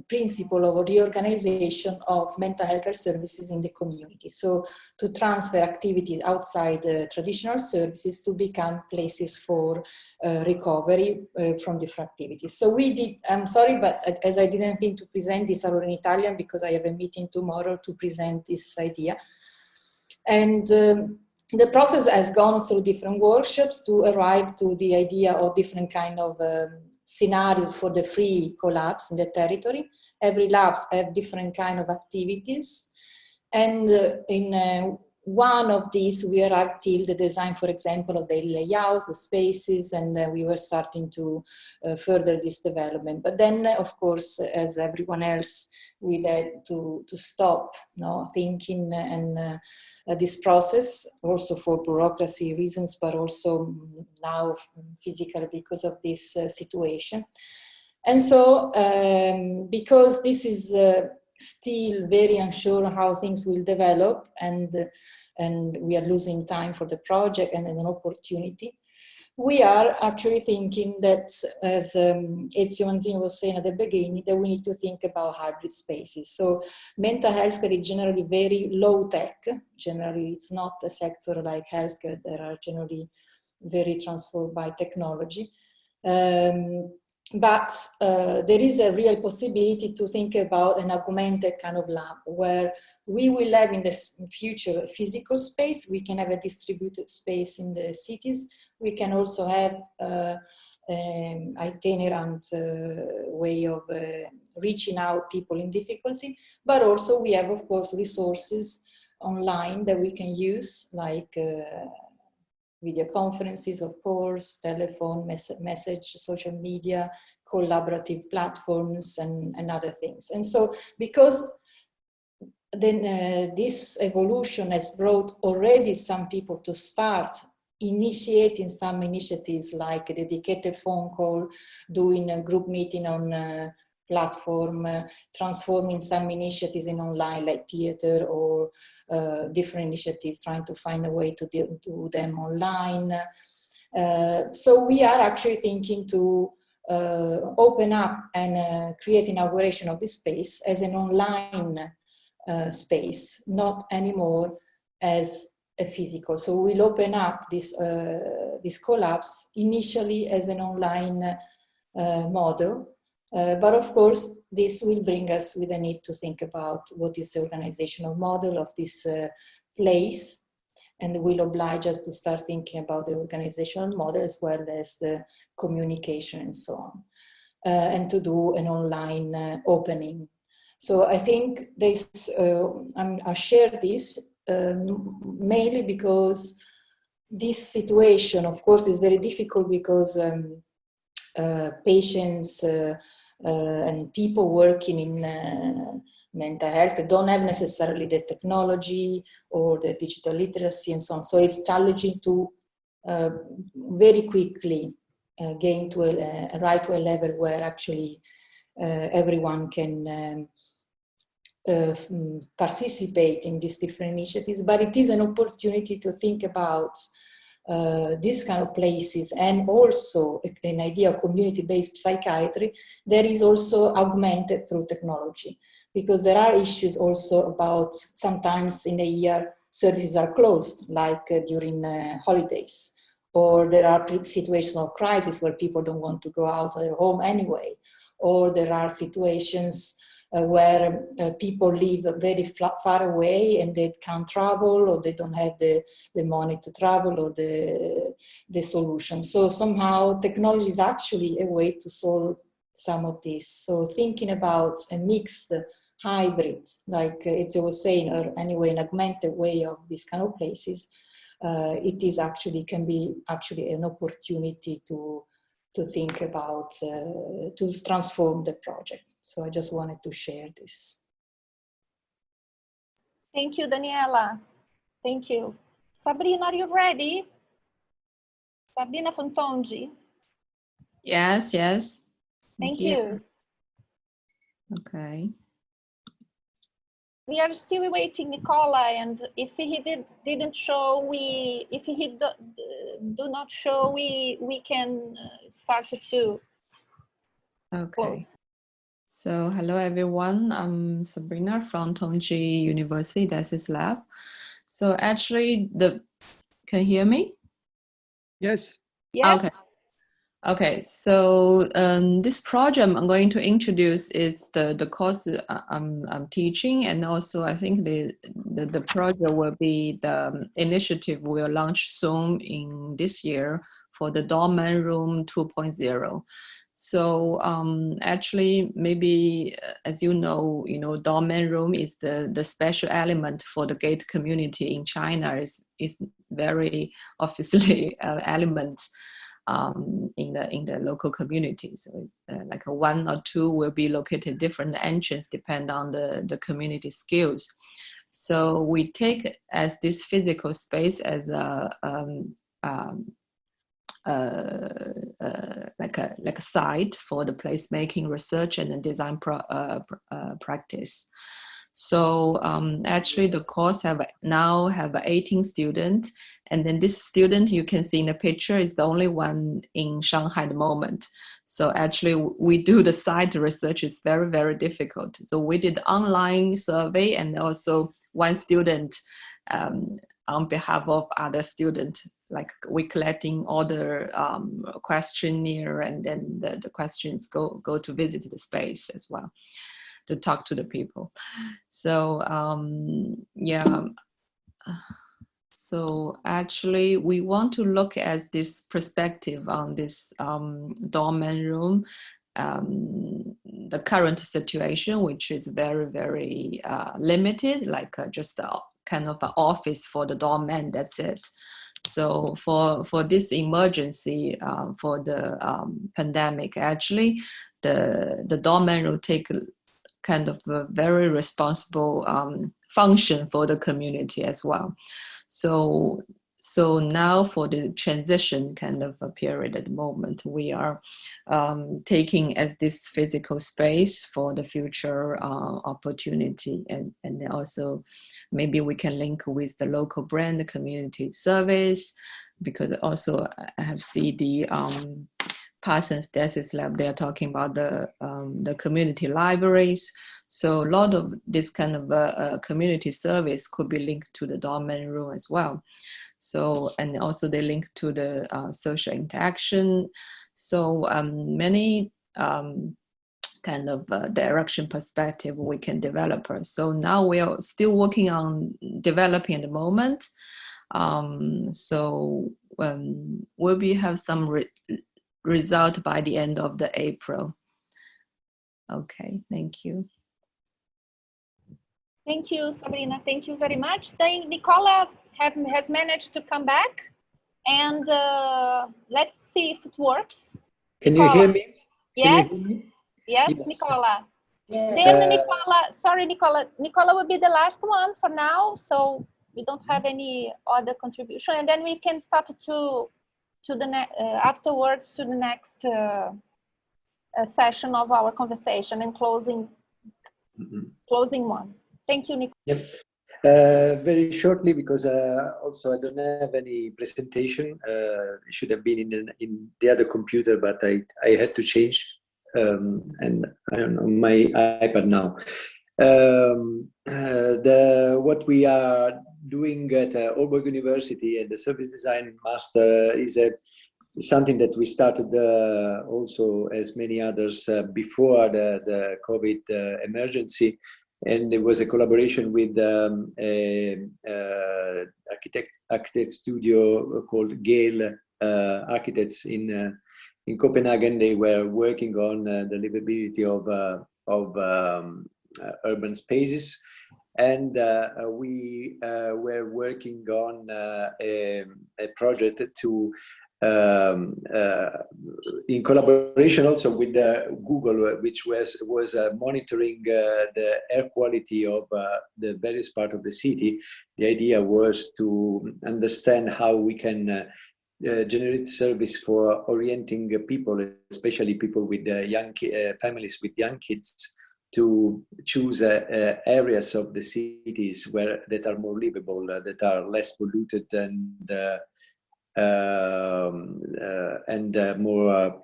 principle of reorganization of mental health care services in the community. So to transfer activities outside traditional services to become places for recovery from different activities. So we did, I'm sorry, but as I didn't think to present this alone in Italian, because I have a meeting tomorrow to present this idea. And the process has gone through different workshops to arrive to the idea of different kind of scenarios for the free collabs in the territory. Every labs have different kind of activities. And in one of these, we arrived till the design, for example, of the layouts, the spaces, and we were starting to further this development. But then, of course, as everyone else, we had to stop thinking and this process, also for bureaucracy reasons, but also now physically because of this situation. And so, because this is still very unsure how things will develop, and we are losing time for the project and an opportunity, we are actually thinking that, as Ezio Manzini was saying at the beginning, that we need to think about hybrid spaces. So mental health care is generally very low tech. Generally, it's not a sector like healthcare that are generally very transformed by technology. but there is a real possibility to think about an augmented kind of lab where we will have in the future a physical space. We can have a distributed space in the cities. We can also have an itinerant way of reaching out people in difficulty, but also we have, of course, resources online that we can use, like video conferences, of course, telephone, message, social media, collaborative platforms, and other things. And so, because then this evolution has brought already some people to start initiating some initiatives like a dedicated phone call, doing a group meeting on platform, transforming some initiatives in online like theater or different initiatives, trying to find a way to do them online. So we are actually thinking to open up and create inauguration of this space as an online space, not anymore as a physical. So we'll open up this collabs initially as an online model. But of course, this will bring us with a need to think about what is the organizational model of this place, and will oblige us to start thinking about the organizational model as well as the communication and so on, and to do an online opening. So I think this, I share this mainly because this situation, of course, is very difficult because patients and people working in mental health don't have necessarily the technology or the digital literacy and so on. So it's challenging to very quickly gain to right to a level where actually everyone can participate in these different initiatives. But it is an opportunity to think about these kind of places, and also an idea of community-based psychiatry that is also augmented through technology, because there are issues also about sometimes in a year services are closed, like during holidays, or there are situations of crisis where people don't want to go out of their home anyway, or there are situations where people live very far away and they can't travel, or they don't have the money to travel, or the solution. So somehow technology is actually a way to solve some of this. So thinking about a mixed hybrid, like Ezio was saying, or anyway, an augmented way of these kind of places, it is actually, can be actually an opportunity to think about, to transform the project. So I just wanted to share this. Thank you, Daniela. Thank you. Sabrina, are you ready? Sabrina Fontongi. Yes, yes. Thank you. Okay. We are still waiting, Nicola, and if he didn't show, if he do not show, we can start it too. Okay. So hello everyone, I'm Sabrina from Tongji University Desis Lab. So actually can you hear me? Yes. Yes. Okay. Okay, so this project I'm going to introduce is the course I'm teaching, and also I think the project will be the initiative we'll launch soon in this year for the Doorman Room 2.0. So actually, maybe as you know, Doorman Room is the special element for the gate community in China. Is very obviously element in the local community. So it's like a 1 or 2 will be located different entrance depend on the community skills. So we take as this physical space as like a site for the placemaking research and the design practice. So actually the course now have 18 students, and then this student you can see in the picture is the only one in Shanghai at the moment. So actually we do the site research is very, very difficult. So we did online survey, and also one student on behalf of other students. Like we collecting all the questionnaire, and then the questions go to visit the space as well, to talk to the people. So yeah. So actually, we want to look at this perspective on this doorman room, the current situation, which is very, very limited, like just a kind of an office for the doorman, that's it. So for this emergency, for the pandemic, actually, the doorman will take kind of a very responsible function for the community as well. So now for the transition kind of a period at the moment, we are taking as this physical space for the future opportunity, and also maybe we can link with the local brand, the community service, because also I have seen the Parsons Desis Lab, they are talking about the community libraries. So a lot of this kind of community service could be linked to the doorman room as well. So, and also they link to the social interaction. So many kind of direction perspective we can develop. So now we are still working on developing at the moment. So we'll have some result by the end of the April. Okay, thank you. Thank you, Sabrina. Thank you very much. Then Nicola has managed to come back, and let's see if it works. Can Nicola. you hear me? Yes. Can you hear me? Yes, Yes. Nicola. Then Nicola, sorry, Nicola will be the last one for now, so we don't have any other contribution, and then we can start to the afterwards to the next session of our conversation and closing one. Thank you, Nicola. Yep. Very shortly, because also I don't have any presentation. It should have been in the other computer, but I had to change, and I don't know, my iPad now. What we are doing at Aalborg University and the Service Design Master is something that we started also, as many others, before the COVID emergency. And it was a collaboration with an architect studio called Gale Architects in Copenhagen. They were working on the livability of urban spaces, and we were working on a project to in collaboration also with Google, which was monitoring the air quality of the various parts of the city. The idea was to understand how we can generate service for orienting people, especially people with young families with young kids, to choose areas of the cities that are more livable, that are less polluted, and more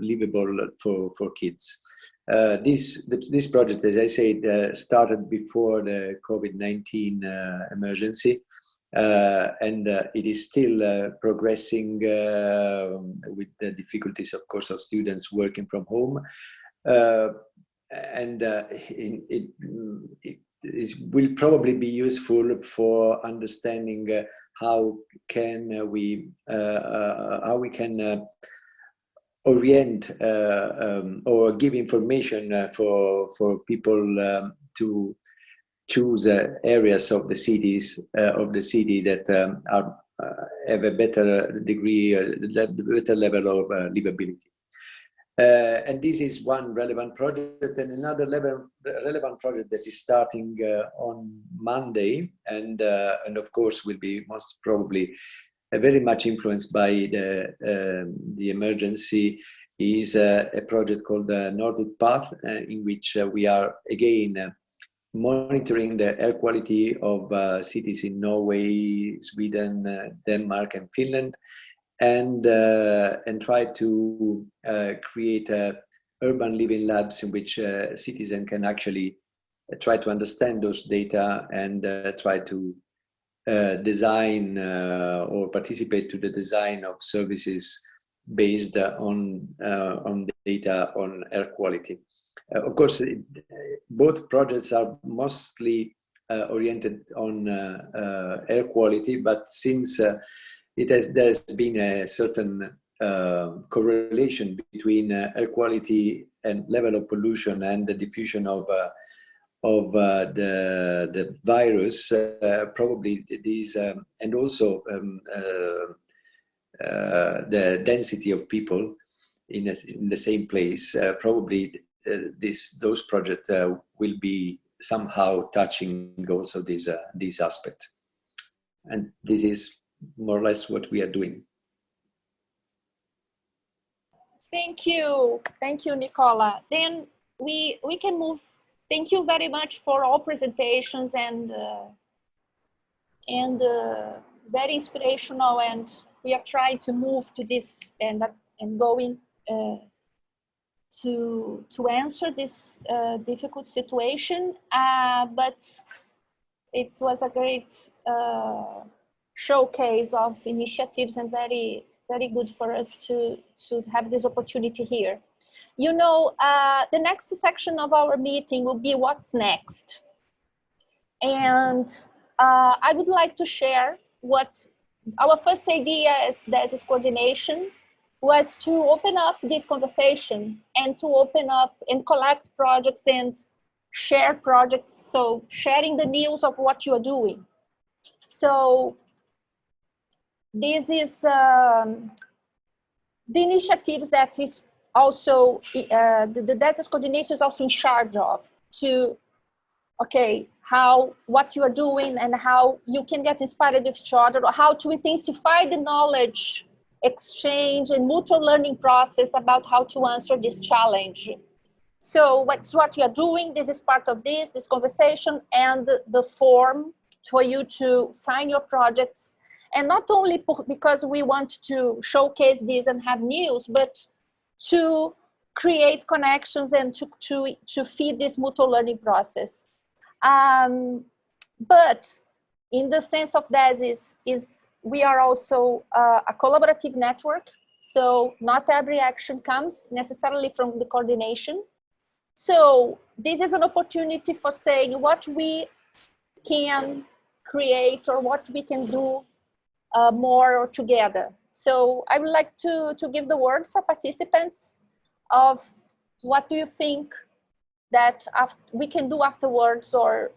livable for kids. This project, as I said, started before the COVID-19 emergency, and it is still progressing with the difficulties, of course, of students working from home. And it will probably be useful for understanding how we can orient or give information for people to choose areas of the city that have a better degree, better level of livability. And this is one relevant project, and another relevant project that is starting on Monday, and of course will be most probably very much influenced by the emergency, is a project called the Nordic Path, in which we are again monitoring the air quality of cities in Norway, Sweden, Denmark, and Finland. And try to create urban living labs in which citizens can actually try to understand those data and try to design or participate to the design of services based on data on air quality. Of course, both projects are mostly oriented on air quality, but since there's been a certain correlation between air quality and level of pollution and the diffusion of the virus, probably these, and also the density of people in the same place, probably those projects will be somehow touching also this aspect. And this is more or less what we are doing. Thank you, Nicola. Then we can move. Thank you very much for all presentations and very inspirational. And we are trying to move to this and going to answer this difficult situation. But it was a great showcase of initiatives and very good for us to have this opportunity here. You know, the next section of our meeting will be what's next. And I would like to share what our first idea as Desis coordination was to open up this conversation and to open up and collect projects and share projects. So sharing the news of what you are doing. So this is the initiatives that is also the Desis coordination is also in charge of to, what you are doing and how you can get inspired with each other, or how to intensify the knowledge exchange and mutual learning process about how to answer this challenge. So what's what you are doing? This is part of this conversation and the form for you to sign your projects. And not only because we want to showcase this and have news, but to create connections and to feed this mutual learning process. But in the sense of Desis we are also a collaborative network. So not every action comes necessarily from the coordination. So this is an opportunity for saying what we can create or what we can do more together. So I would like to give the word for participants of what do you think that we can do afterwards, or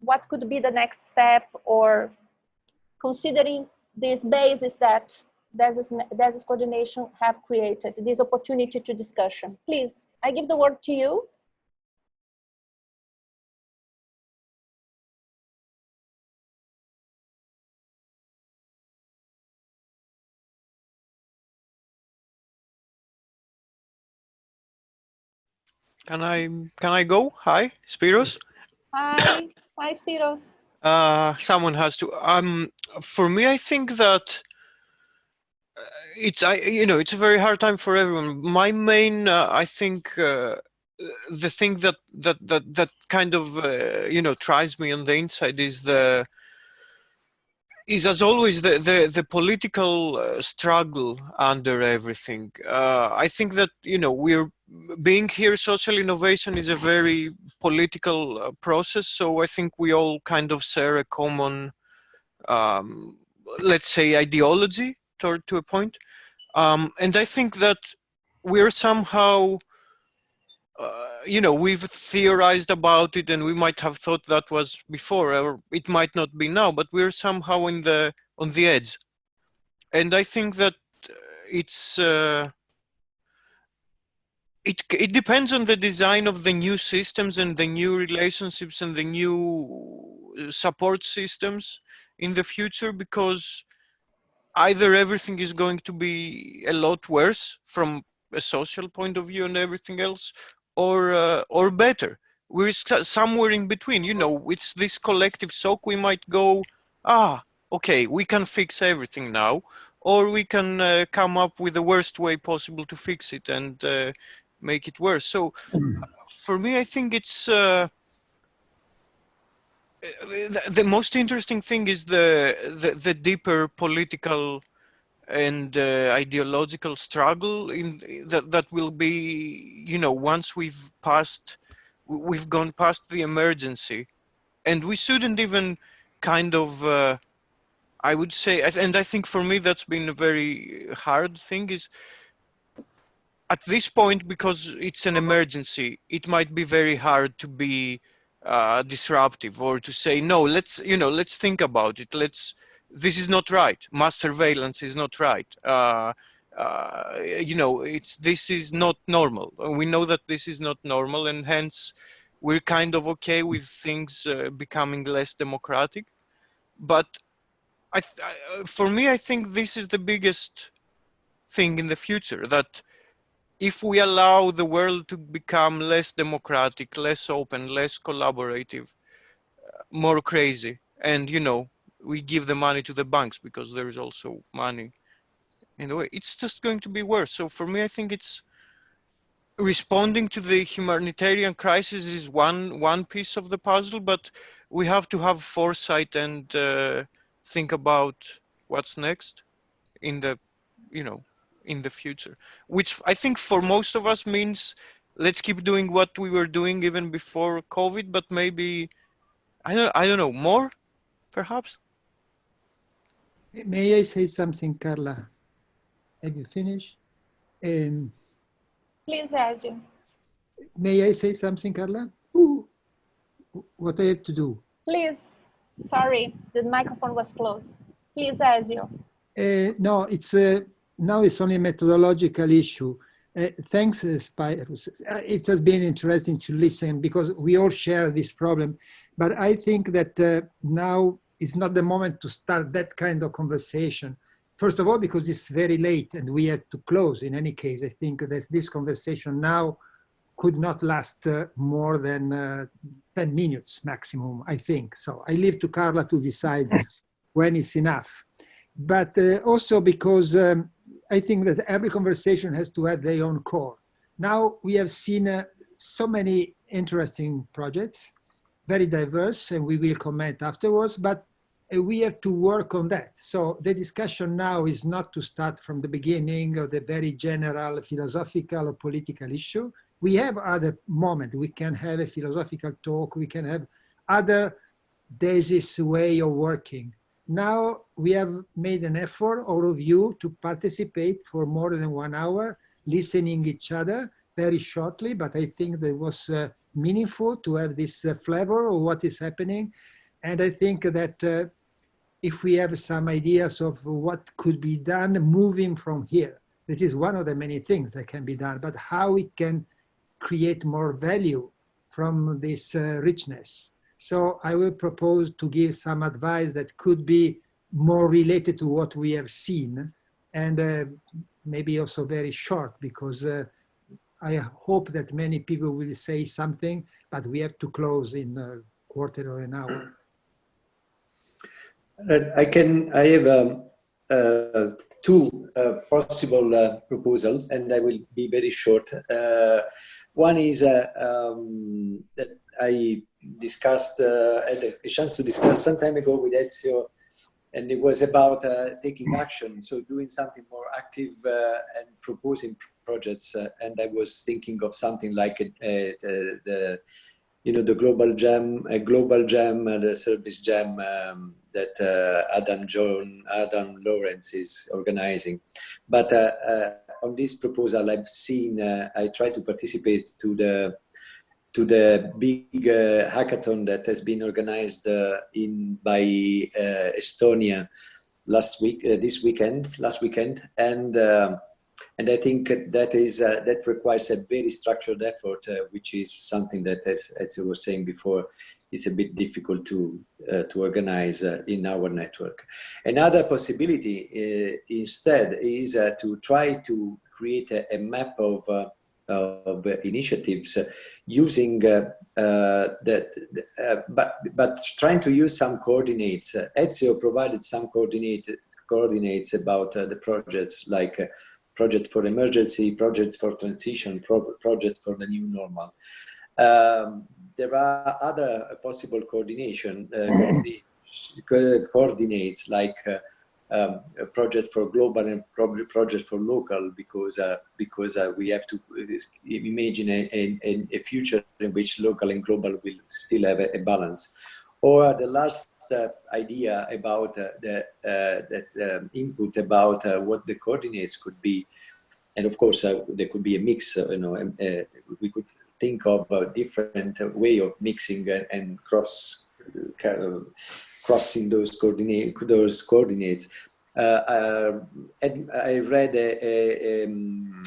what could be the next step, or considering this basis that Desis coordination have created, this opportunity to discussion. Please, I give the word to you. Can I go? Hi, Spiros. Hi, Spiros. Someone has to. For me, I think that it's a very hard time for everyone. My main, I think, the thing that kind of tries me on the inside is as always the political struggle under everything. I think that we're being here. Social innovation is a very political process, so I think we all kind of share a common, let's say, ideology to a point, and I think that we're somehow we've theorized about it, and we might have thought that was before, or it might not be now, but we're somehow on the edge. And I think that it's it depends on the design of the new systems and the new relationships and the new support systems in the future, because either everything is going to be a lot worse from a social point of view and everything else, or better. We're somewhere in between. It's this collective shock. We might go, okay, we can fix everything now, or we can come up with the worst way possible to fix it and make it worse. So for me, I think it's the most interesting thing is the deeper political and ideological struggle that will be, you know, once we've gone past the emergency, and we shouldn't even kind of I would say, and I think for me that's been a very hard thing, is at this point, because it's an emergency, it might be very hard to be disruptive or to say, no, let's think about it. This is not right. Mass surveillance is not right. This is not normal. We know that this is not normal, and hence we're kind of okay with things becoming less democratic. But for me, I think this is the biggest thing in the future, that if we allow the world to become less democratic, less open, less collaborative, more crazy, and, you know, we give the money to the banks because there is also money in a way, it's just going to be worse. So for me, I think it's responding to the humanitarian crisis is one piece of the puzzle, but we have to have foresight and think about what's next in the, you know, in the future, which I think for most of us means let's keep doing what we were doing even before COVID, but maybe, I don't know, more perhaps. May I say something, Carla? Have you finished? Please, Ezio. May I say something, Carla? What I have to do? Please. Sorry, the microphone was closed. Please, Ezio. No, it's now it's only a methodological issue. Thanks, Spyrus. It has been interesting to listen because we all share this problem. But I think that now is not the moment to start that kind of conversation. First of all, because it's very late and we have to close. In any case, I think that this conversation now could not last more than 10 minutes maximum, I think. So I leave to Carla to decide when it's enough. But also because I think that every conversation has to have their own core. Now we have seen so many interesting projects, very diverse, and we will comment afterwards, but we have to work on that. So the discussion now is not to start from the beginning of the very general philosophical or political issue. We have other moments. We can have a philosophical talk. We can have other Desis way of working. Now we have made an effort, all of you, to participate for more than 1 hour, listening each other very shortly, but I think that it was meaningful to have this flavor of what is happening. And I think that if we have some ideas of what could be done moving from here, this is one of the many things that can be done, but how we can create more value from this richness. So I will propose to give some advice that could be more related to what we have seen, and maybe also very short, because I hope that many people will say something, but we have to close in a quarter or an hour. I have two possible proposals, and I will be very short. One is that I discussed, had a chance to discuss some time ago with Ezio, and it was about taking action, so doing something more active and proposing projects. And I was thinking of something like the global jam, the service jam that Adam Lawrence is organizing. But on this proposal, I've seen, I try to participate to the big hackathon that has been organized by Estonia last weekend, and I think that requires a very structured effort, which is something that, as I was saying before, is a bit difficult to organize in our network. Another possibility instead is to try to create a map of initiatives using but trying to use some coordinates. Ezio provided some coordinates about the projects, like project for emergency, projects for transition, project for the new normal. there are other possible coordination coordinates like a project for global and probably project for local, because we have to imagine a future in which local and global will still have a balance. Or the last idea about input about what the coordinates could be, and of course there could be a mix. We could think of a different way of mixing and crossing those coordinates. And I read an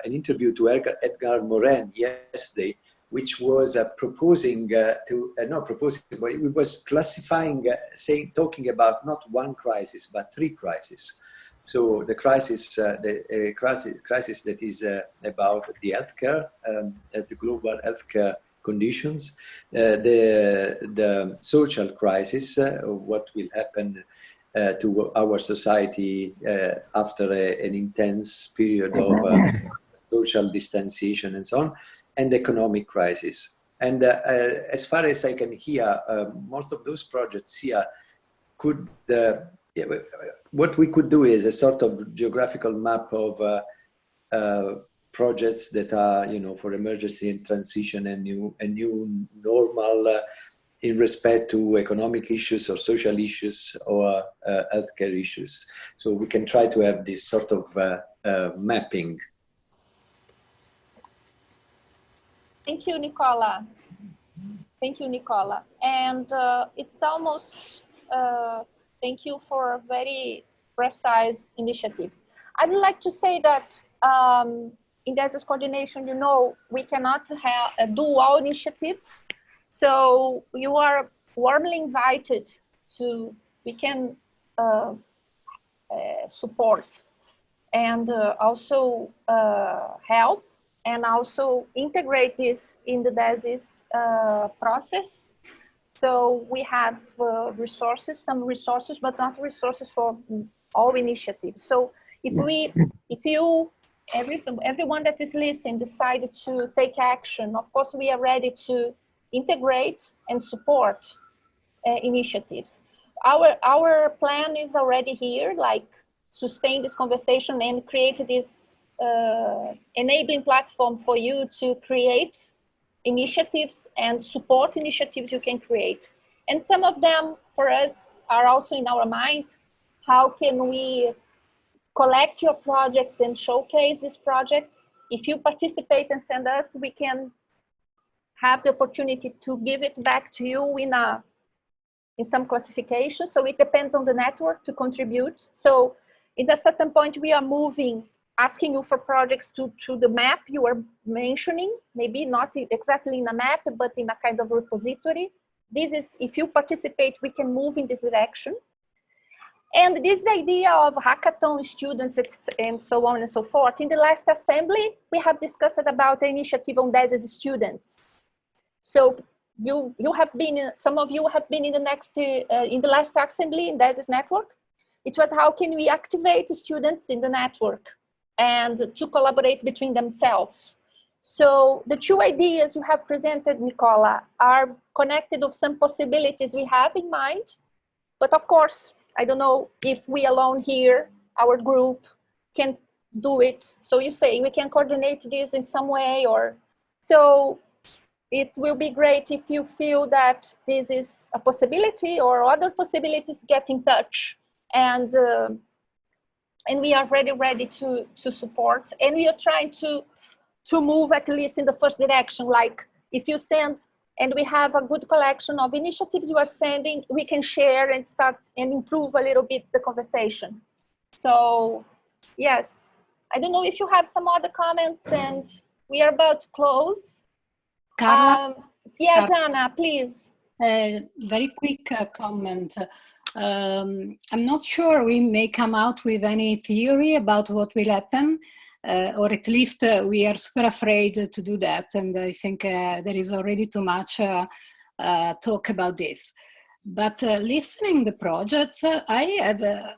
interview to Edgar Morin yesterday, which was proposing not proposing, but it was classifying, talking about not one crisis but three crises. So the crisis that is about the healthcare, the global healthcare conditions, the social crisis, what will happen to our society after an intense period of social distanciation and so on, and the economic crisis. And as far as I can hear, most of those projects here could, what we could do is a sort of geographical map of projects that are, for emergency and transition and new normal in respect to economic issues or social issues or healthcare issues. So we can try to have this sort of mapping. Thank you, Nicola. Thank you, Nicola. And it's almost, thank you for very precise initiatives. I would like to say that in Desis coordination, we cannot do all initiatives. So you are warmly invited to, we can support and also help and also integrate this in the Desis process. So we have resources, some resources, but not resources for all initiatives. So everyone that is listening decided to take action, of course we are ready to integrate and support initiatives. Our plan is already here, like sustain this conversation and create this enabling platform for you to create initiatives and support initiatives you can create. And some of them for us are also in our mind. How can we collect your projects and showcase these projects? If you participate and send us, we can have the opportunity to give it back to you in some classification. So it depends on the network to contribute. So at a certain point, we are moving, asking you for projects to the map you are mentioning, maybe not exactly in a map, but in a kind of repository. This is, if you participate, we can move in this direction. And this is the idea of hackathon students and so on and so forth. In the last assembly, we have discussed about the initiative on Desis students. So you have been, some of you have been in the last assembly in Desis network. It was how can we activate the students in the network and to collaborate between themselves. So the two ideas you have presented, Nicola, are connected with some possibilities we have in mind. But of course, I don't know if we alone here, our group, can do it. So you say we can coordinate this in some way, or so it will be great if you feel that this is a possibility or other possibilities, get in touch. And we are ready to support. And we are trying to move at least in the first direction. Like if you send, and we have a good collection of initiatives you are sending, we can share and start and improve a little bit the conversation. So yes, I don't know if you have some other comments, and we are about to close. Carla? Yes, Anna, please. Very quick comment. I'm not sure we may come out with any theory about what will happen, or at least we are super afraid to do that. And I think there is already too much talk about this. But listening the projects, I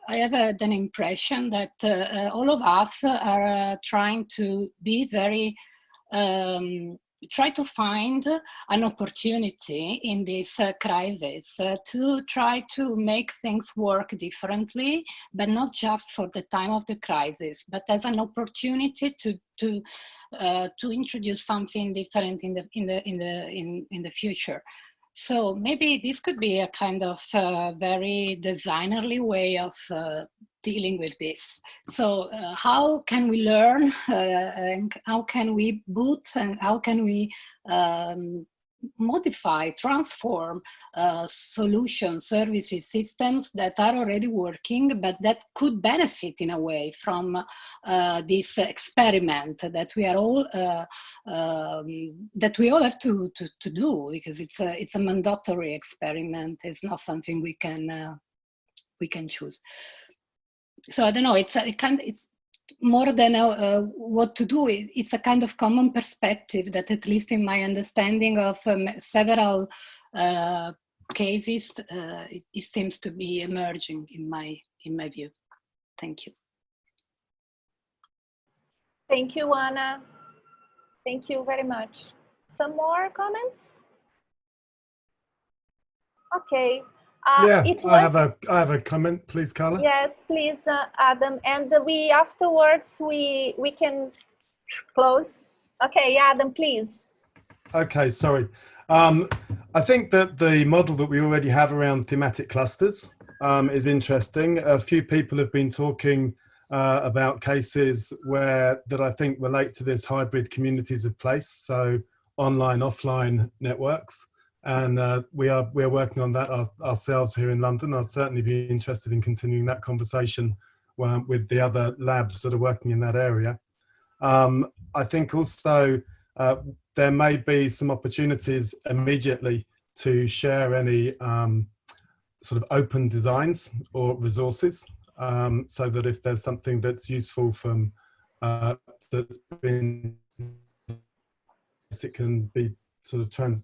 have an impression that all of us are trying to be very try to find an opportunity in this crisis to try to make things work differently, but not just for the time of the crisis, but as an opportunity to introduce something different in the future. So maybe this could be a kind of very designerly way of dealing with this. So how can we learn and how can we boot and how can we modify, transform solutions, services, systems that are already working, but that could benefit in a way from this experiment that we are all have to do, because it's a mandatory experiment. It's not something we can choose. So I don't know. It's more than what to do. It's a kind of common perspective that, at least in my understanding of several cases, it seems to be emerging in my view. Thank you. Thank you, Anna. Thank you very much. Some more comments? Okay. Yeah, I have a comment, please, Carla. Yes, please, Adam. And afterwards we can close. Okay, Adam, please. Okay, sorry. I think that the model that we already have around thematic clusters is interesting. A few people have been talking about cases that I think relate to this hybrid communities of place, so online, offline networks. And we're working on that ourselves here in London. I'd certainly be interested in continuing that conversation with the other labs that are working in that area. I think also there may be some opportunities immediately to share any sort of open designs or resources, so that if there's something that's useful from that's been, it can be sort of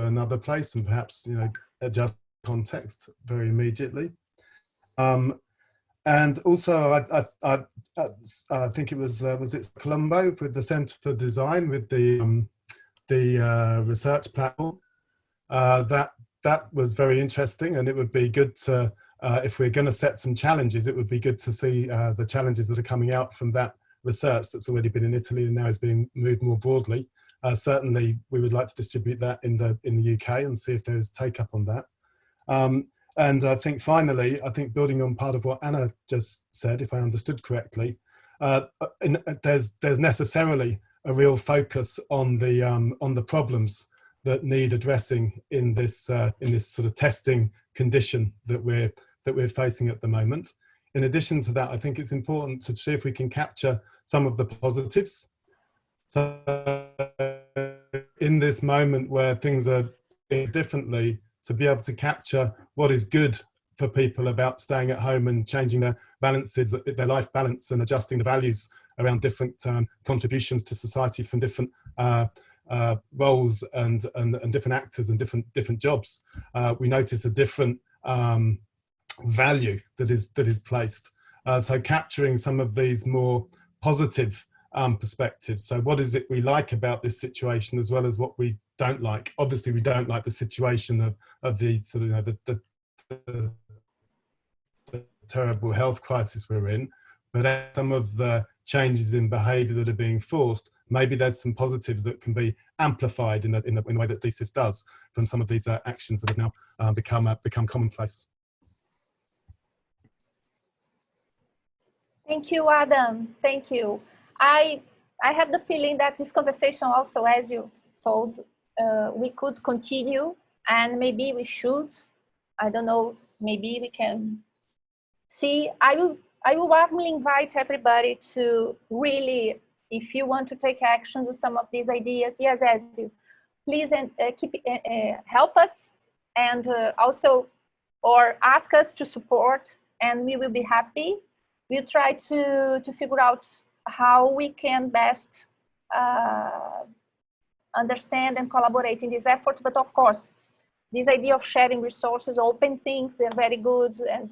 another place and perhaps, you know, adjust context very immediately. And also I think it was it Colombo with the Centre for Design with the research platform. That was very interesting, and it would be good to, if we're going to set some challenges, it would be good to see the challenges that are coming out from that research that's already been in Italy and now is being moved more broadly. Certainly, we would like to distribute that in the UK and see if there's take up on that. And I think finally, building on part of what Anna just said, if I understood correctly, there's necessarily a real focus on the problems that need addressing in this sort of testing condition that we're facing at the moment. In addition to that, I think it's important to see if we can capture some of the positives. So in this moment where things are being differently, to be able to capture what is good for people about staying at home and changing their balances, their life balance, and adjusting the values around different contributions to society from different roles and different actors and different jobs. We notice a different value that is placed. So capturing some of these more positive perspectives. So what is it we like about this situation as well as what we don't like? Obviously, we don't like the situation of the sort of, you know, the terrible health crisis we're in, but some of the changes in behaviour that are being forced, maybe there's some positives that can be amplified in the way that Desis does from some of these actions that have now become commonplace. Thank you, Adam. Thank you. I have the feeling that this conversation also, as you told, we could continue, and maybe we should. I don't know, maybe we can see. I will warmly invite everybody to really, if you want to take action to some of these ideas, yes, as you please help us, and also, or ask us to support, and we will be happy. We'll try to figure out how we can best understand and collaborate in this effort. But of course, this idea of sharing resources, open things, they're very good. And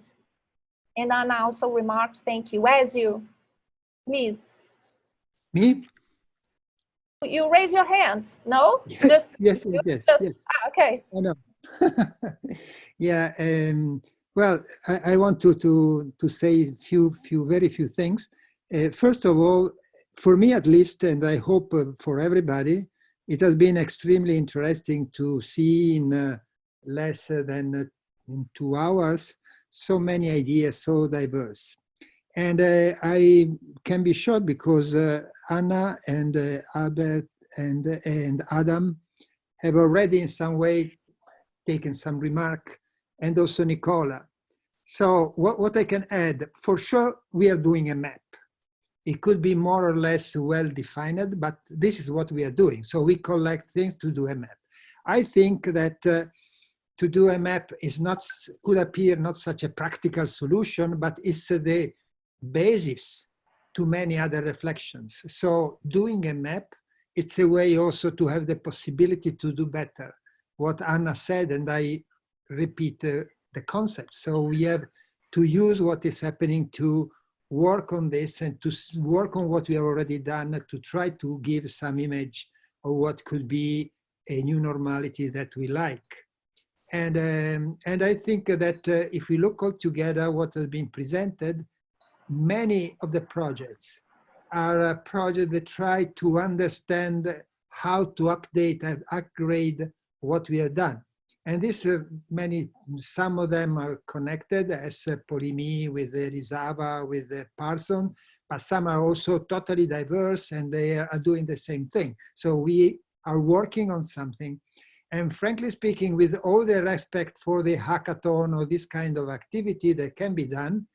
Anna also remarks, thank you. As you, please. Me? You raise your hands. No? Yes, yes, yes. Okay. I know. Yeah. Well, I want to say very few things. First of all, for me at least, and I hope for everybody, it has been extremely interesting to see in less than in 2 hours so many ideas, so diverse. And I can be short because Anna and Albert and Adam have already in some way taken some remark, and also Nicola. So what I can add, for sure, we are doing a map. It could be more or less well defined, but this is what we are doing. So we collect things to do a map. I think that to do a map is not, could appear not such a practical solution, but it's the basis to many other reflections. So doing a map, it's a way also to have the possibility to do better. What Anna said, and I repeat the concept. So we have to use what is happening to work on this and to work on what we have already done to try to give some image of what could be a new normality that we like. And I think that if we look all together what has been presented, many of the projects are projects that try to understand how to update and upgrade what we have done. And this some of them are connected as Polimi with Elisava, with Parson, but some are also totally diverse and they are doing the same thing. So we are working on something. And frankly speaking, with all the respect for the hackathon or this kind of activity that can be done,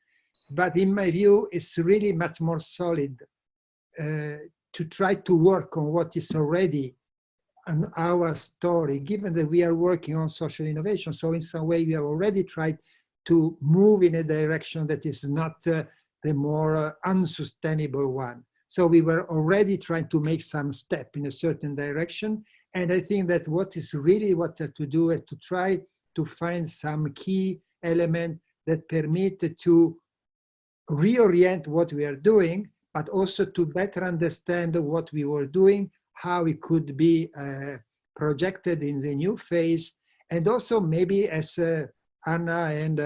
but in my view, it's really much more solid to try to work on what is already on our story, given that we are working on social innovation. So in some way, we have already tried to move in a direction that is not the more unsustainable one. So we were already trying to make some step in a certain direction. And I think that what is really what to do is to try to find some key element that permit to reorient what we are doing, but also to better understand what we were doing, how it could be projected in the new phase, and also maybe, as Anna and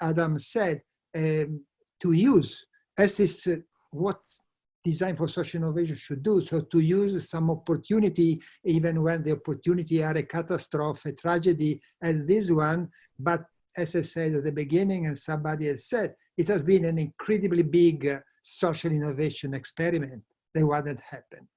Adam said, to use, as is what design for social innovation should do, so to use some opportunity, even when the opportunity are a catastrophe, a tragedy as this one, but as I said at the beginning, and somebody has said, it has been an incredibly big social innovation experiment, the one that happened.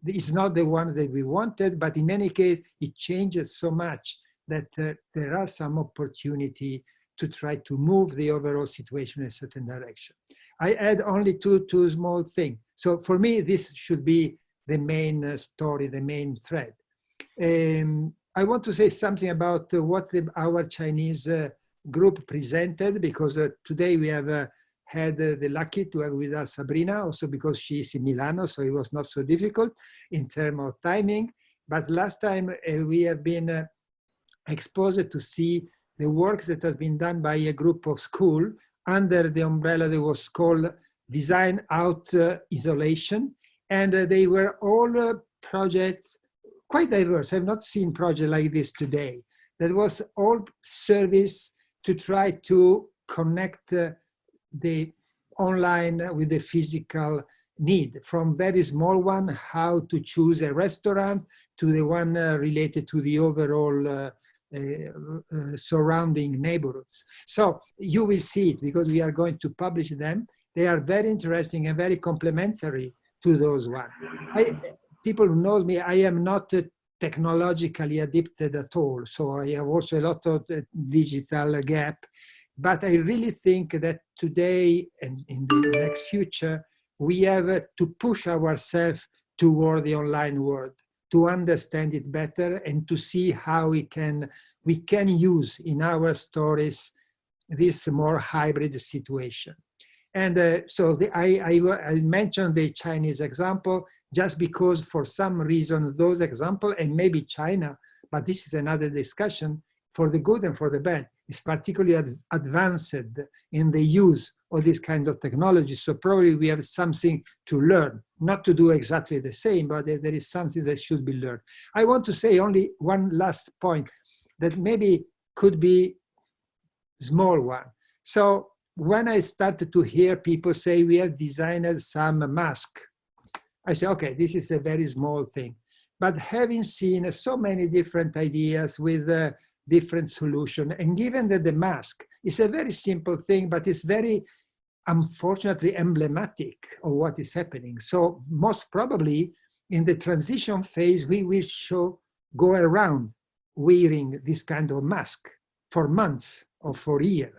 It's not the one that we wanted, but in any case, it changes so much that there are some opportunity to try to move the overall situation in a certain direction. I add only two small things. So for me, this should be the main story, the main thread. I want to say something about what our Chinese group presented, because today we have had the lucky to have with us Sabrina, also because she is in Milano, so it was not so difficult in terms of timing. But last time we have been exposed to see the work that has been done by a group of schools under the umbrella that was called Design Out Isolation. And they were all projects quite diverse. I've not seen projects like this today. That was all service to try to connect the online with the physical need, from very small one, how to choose a restaurant, to the one related to the overall surrounding neighborhoods. So you will see it because we are going to publish them. They are very interesting and very complementary to those ones. People who know me, I am not technologically addicted at all. So I have also a lot of digital gap. But I really think that today and in the next future, we have to push ourselves toward the online world, to understand it better and to see how we can use in our stories this more hybrid situation. And so I mentioned the Chinese example just because for some reason those examples, and maybe China, but this is another discussion, for the good and for the bad, is particularly advanced in the use all these kinds of technologies. So probably we have something to learn, not to do exactly the same, but there is something that should be learned. I want to say only one last point that maybe could be small one. So when I started to hear people say we have designed some mask, I say, okay, this is a very small thing. But having seen so many different ideas with different solutions, and given that the mask is a very simple thing, but it's very, unfortunately, emblematic of what is happening. So most probably in the transition phase, we will go around wearing this kind of mask for months or for years.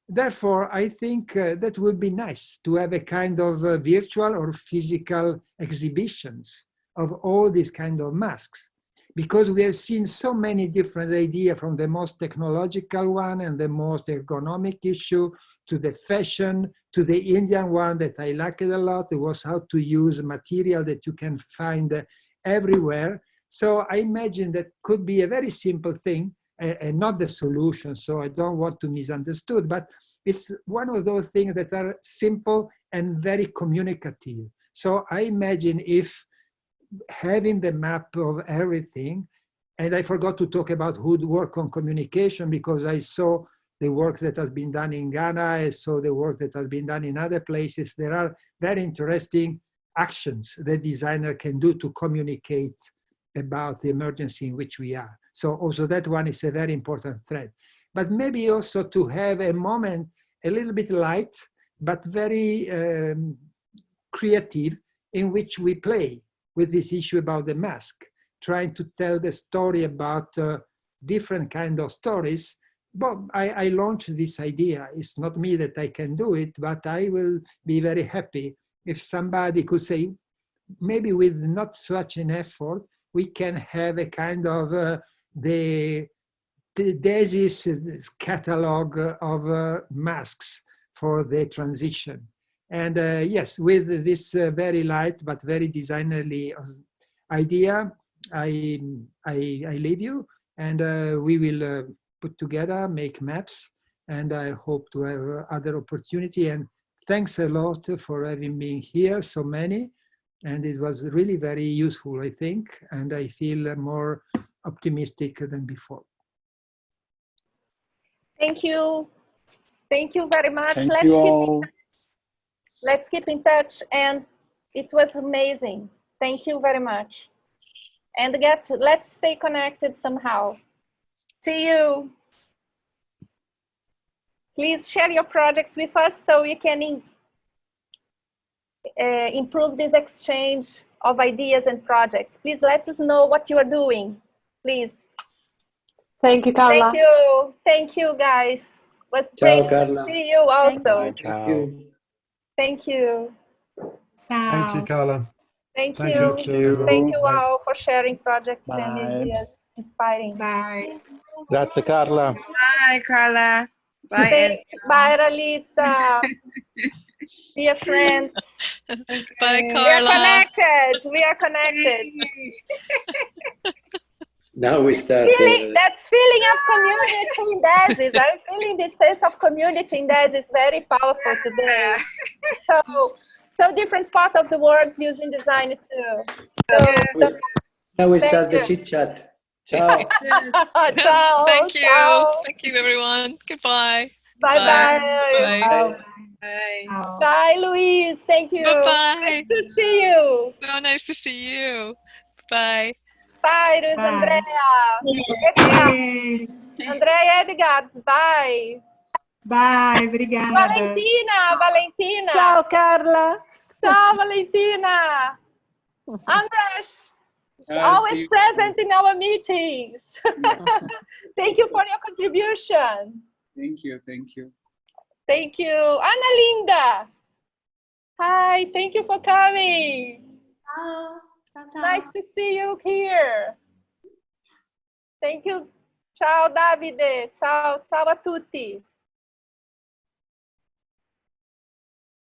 Therefore, I think that would be nice to have a kind of virtual or physical exhibitions of all these kind of masks, because we have seen so many different ideas, from the most technological one and the most ergonomic issue to the fashion, to the Indian one that I liked a lot. It was how to use material that you can find everywhere. So I imagine that could be a very simple thing, and not the solution, so I don't want to misunderstood, but it's one of those things that are simple and very communicative. So I imagine if having the map of everything, and I forgot to talk about who would work on communication, because I saw the work that has been done in Ghana, I saw the work that has been done in other places. There are very interesting actions that designer can do to communicate about the emergency in which we are. So also that one is a very important thread. But maybe also to have a moment, a little bit light, but very creative, in which we play with this issue about the mask, trying to tell the story about different kind of stories. But I launched this idea. It's not me that I can do it, but I will be very happy if somebody could say, maybe with not such an effort, we can have a kind of the Desis catalog of masks for the transition. And yes, with this very light but very designerly idea, I leave you, and we will put together, make maps, and I hope to have other opportunity. And thanks a lot for having been here, so many. And it was really very useful, I think, and I feel more optimistic than before. Thank you. Thank you very much. Thank you all. Let's keep in touch, and it was amazing. Thank you very much. And let's stay connected somehow. See you. Please share your projects with us so we can improve this exchange of ideas and projects. Please let us know what you are doing, please. Thank you, Carla. Thank you. Thank you, guys. It was Ciao, great Carla. to see you also. Ciao. Thank you. Thank you, Carla. Thank Thank you. you. Thank you Bye. all for sharing projects and Bye. ideas. Inspiring. Bye. Grazie, Carla. Bye, Carla. Bye, Bye, Ralita. Dear friends. Bye, We are Carla. connected. We are connected. Now we start. That feeling of community in Desis. I'm feeling the sense of community in Desis very powerful today. So different part of the world using design too. Now we start the chit chat. Ciao. Ciao. Thank you. Ciao. Thank you, everyone. Goodbye. Bye-bye. Bye. Bye. Bye, Louise. Thank you. Bye-bye. Nice to see you. So nice to see you. Bye. Bye, Luiz Andrea. Andrea Edgar. Bye. Bye, obrigada. Valentina. Ciao, Carla. Ciao, Valentina. Andres, always present in our meetings. Thank you for your contribution. Thank you. Thank you. Thank you. Ana Linda. Hi, thank you for coming. Nice to see you here. Thank you. Ciao, Davide. Ciao a tutti.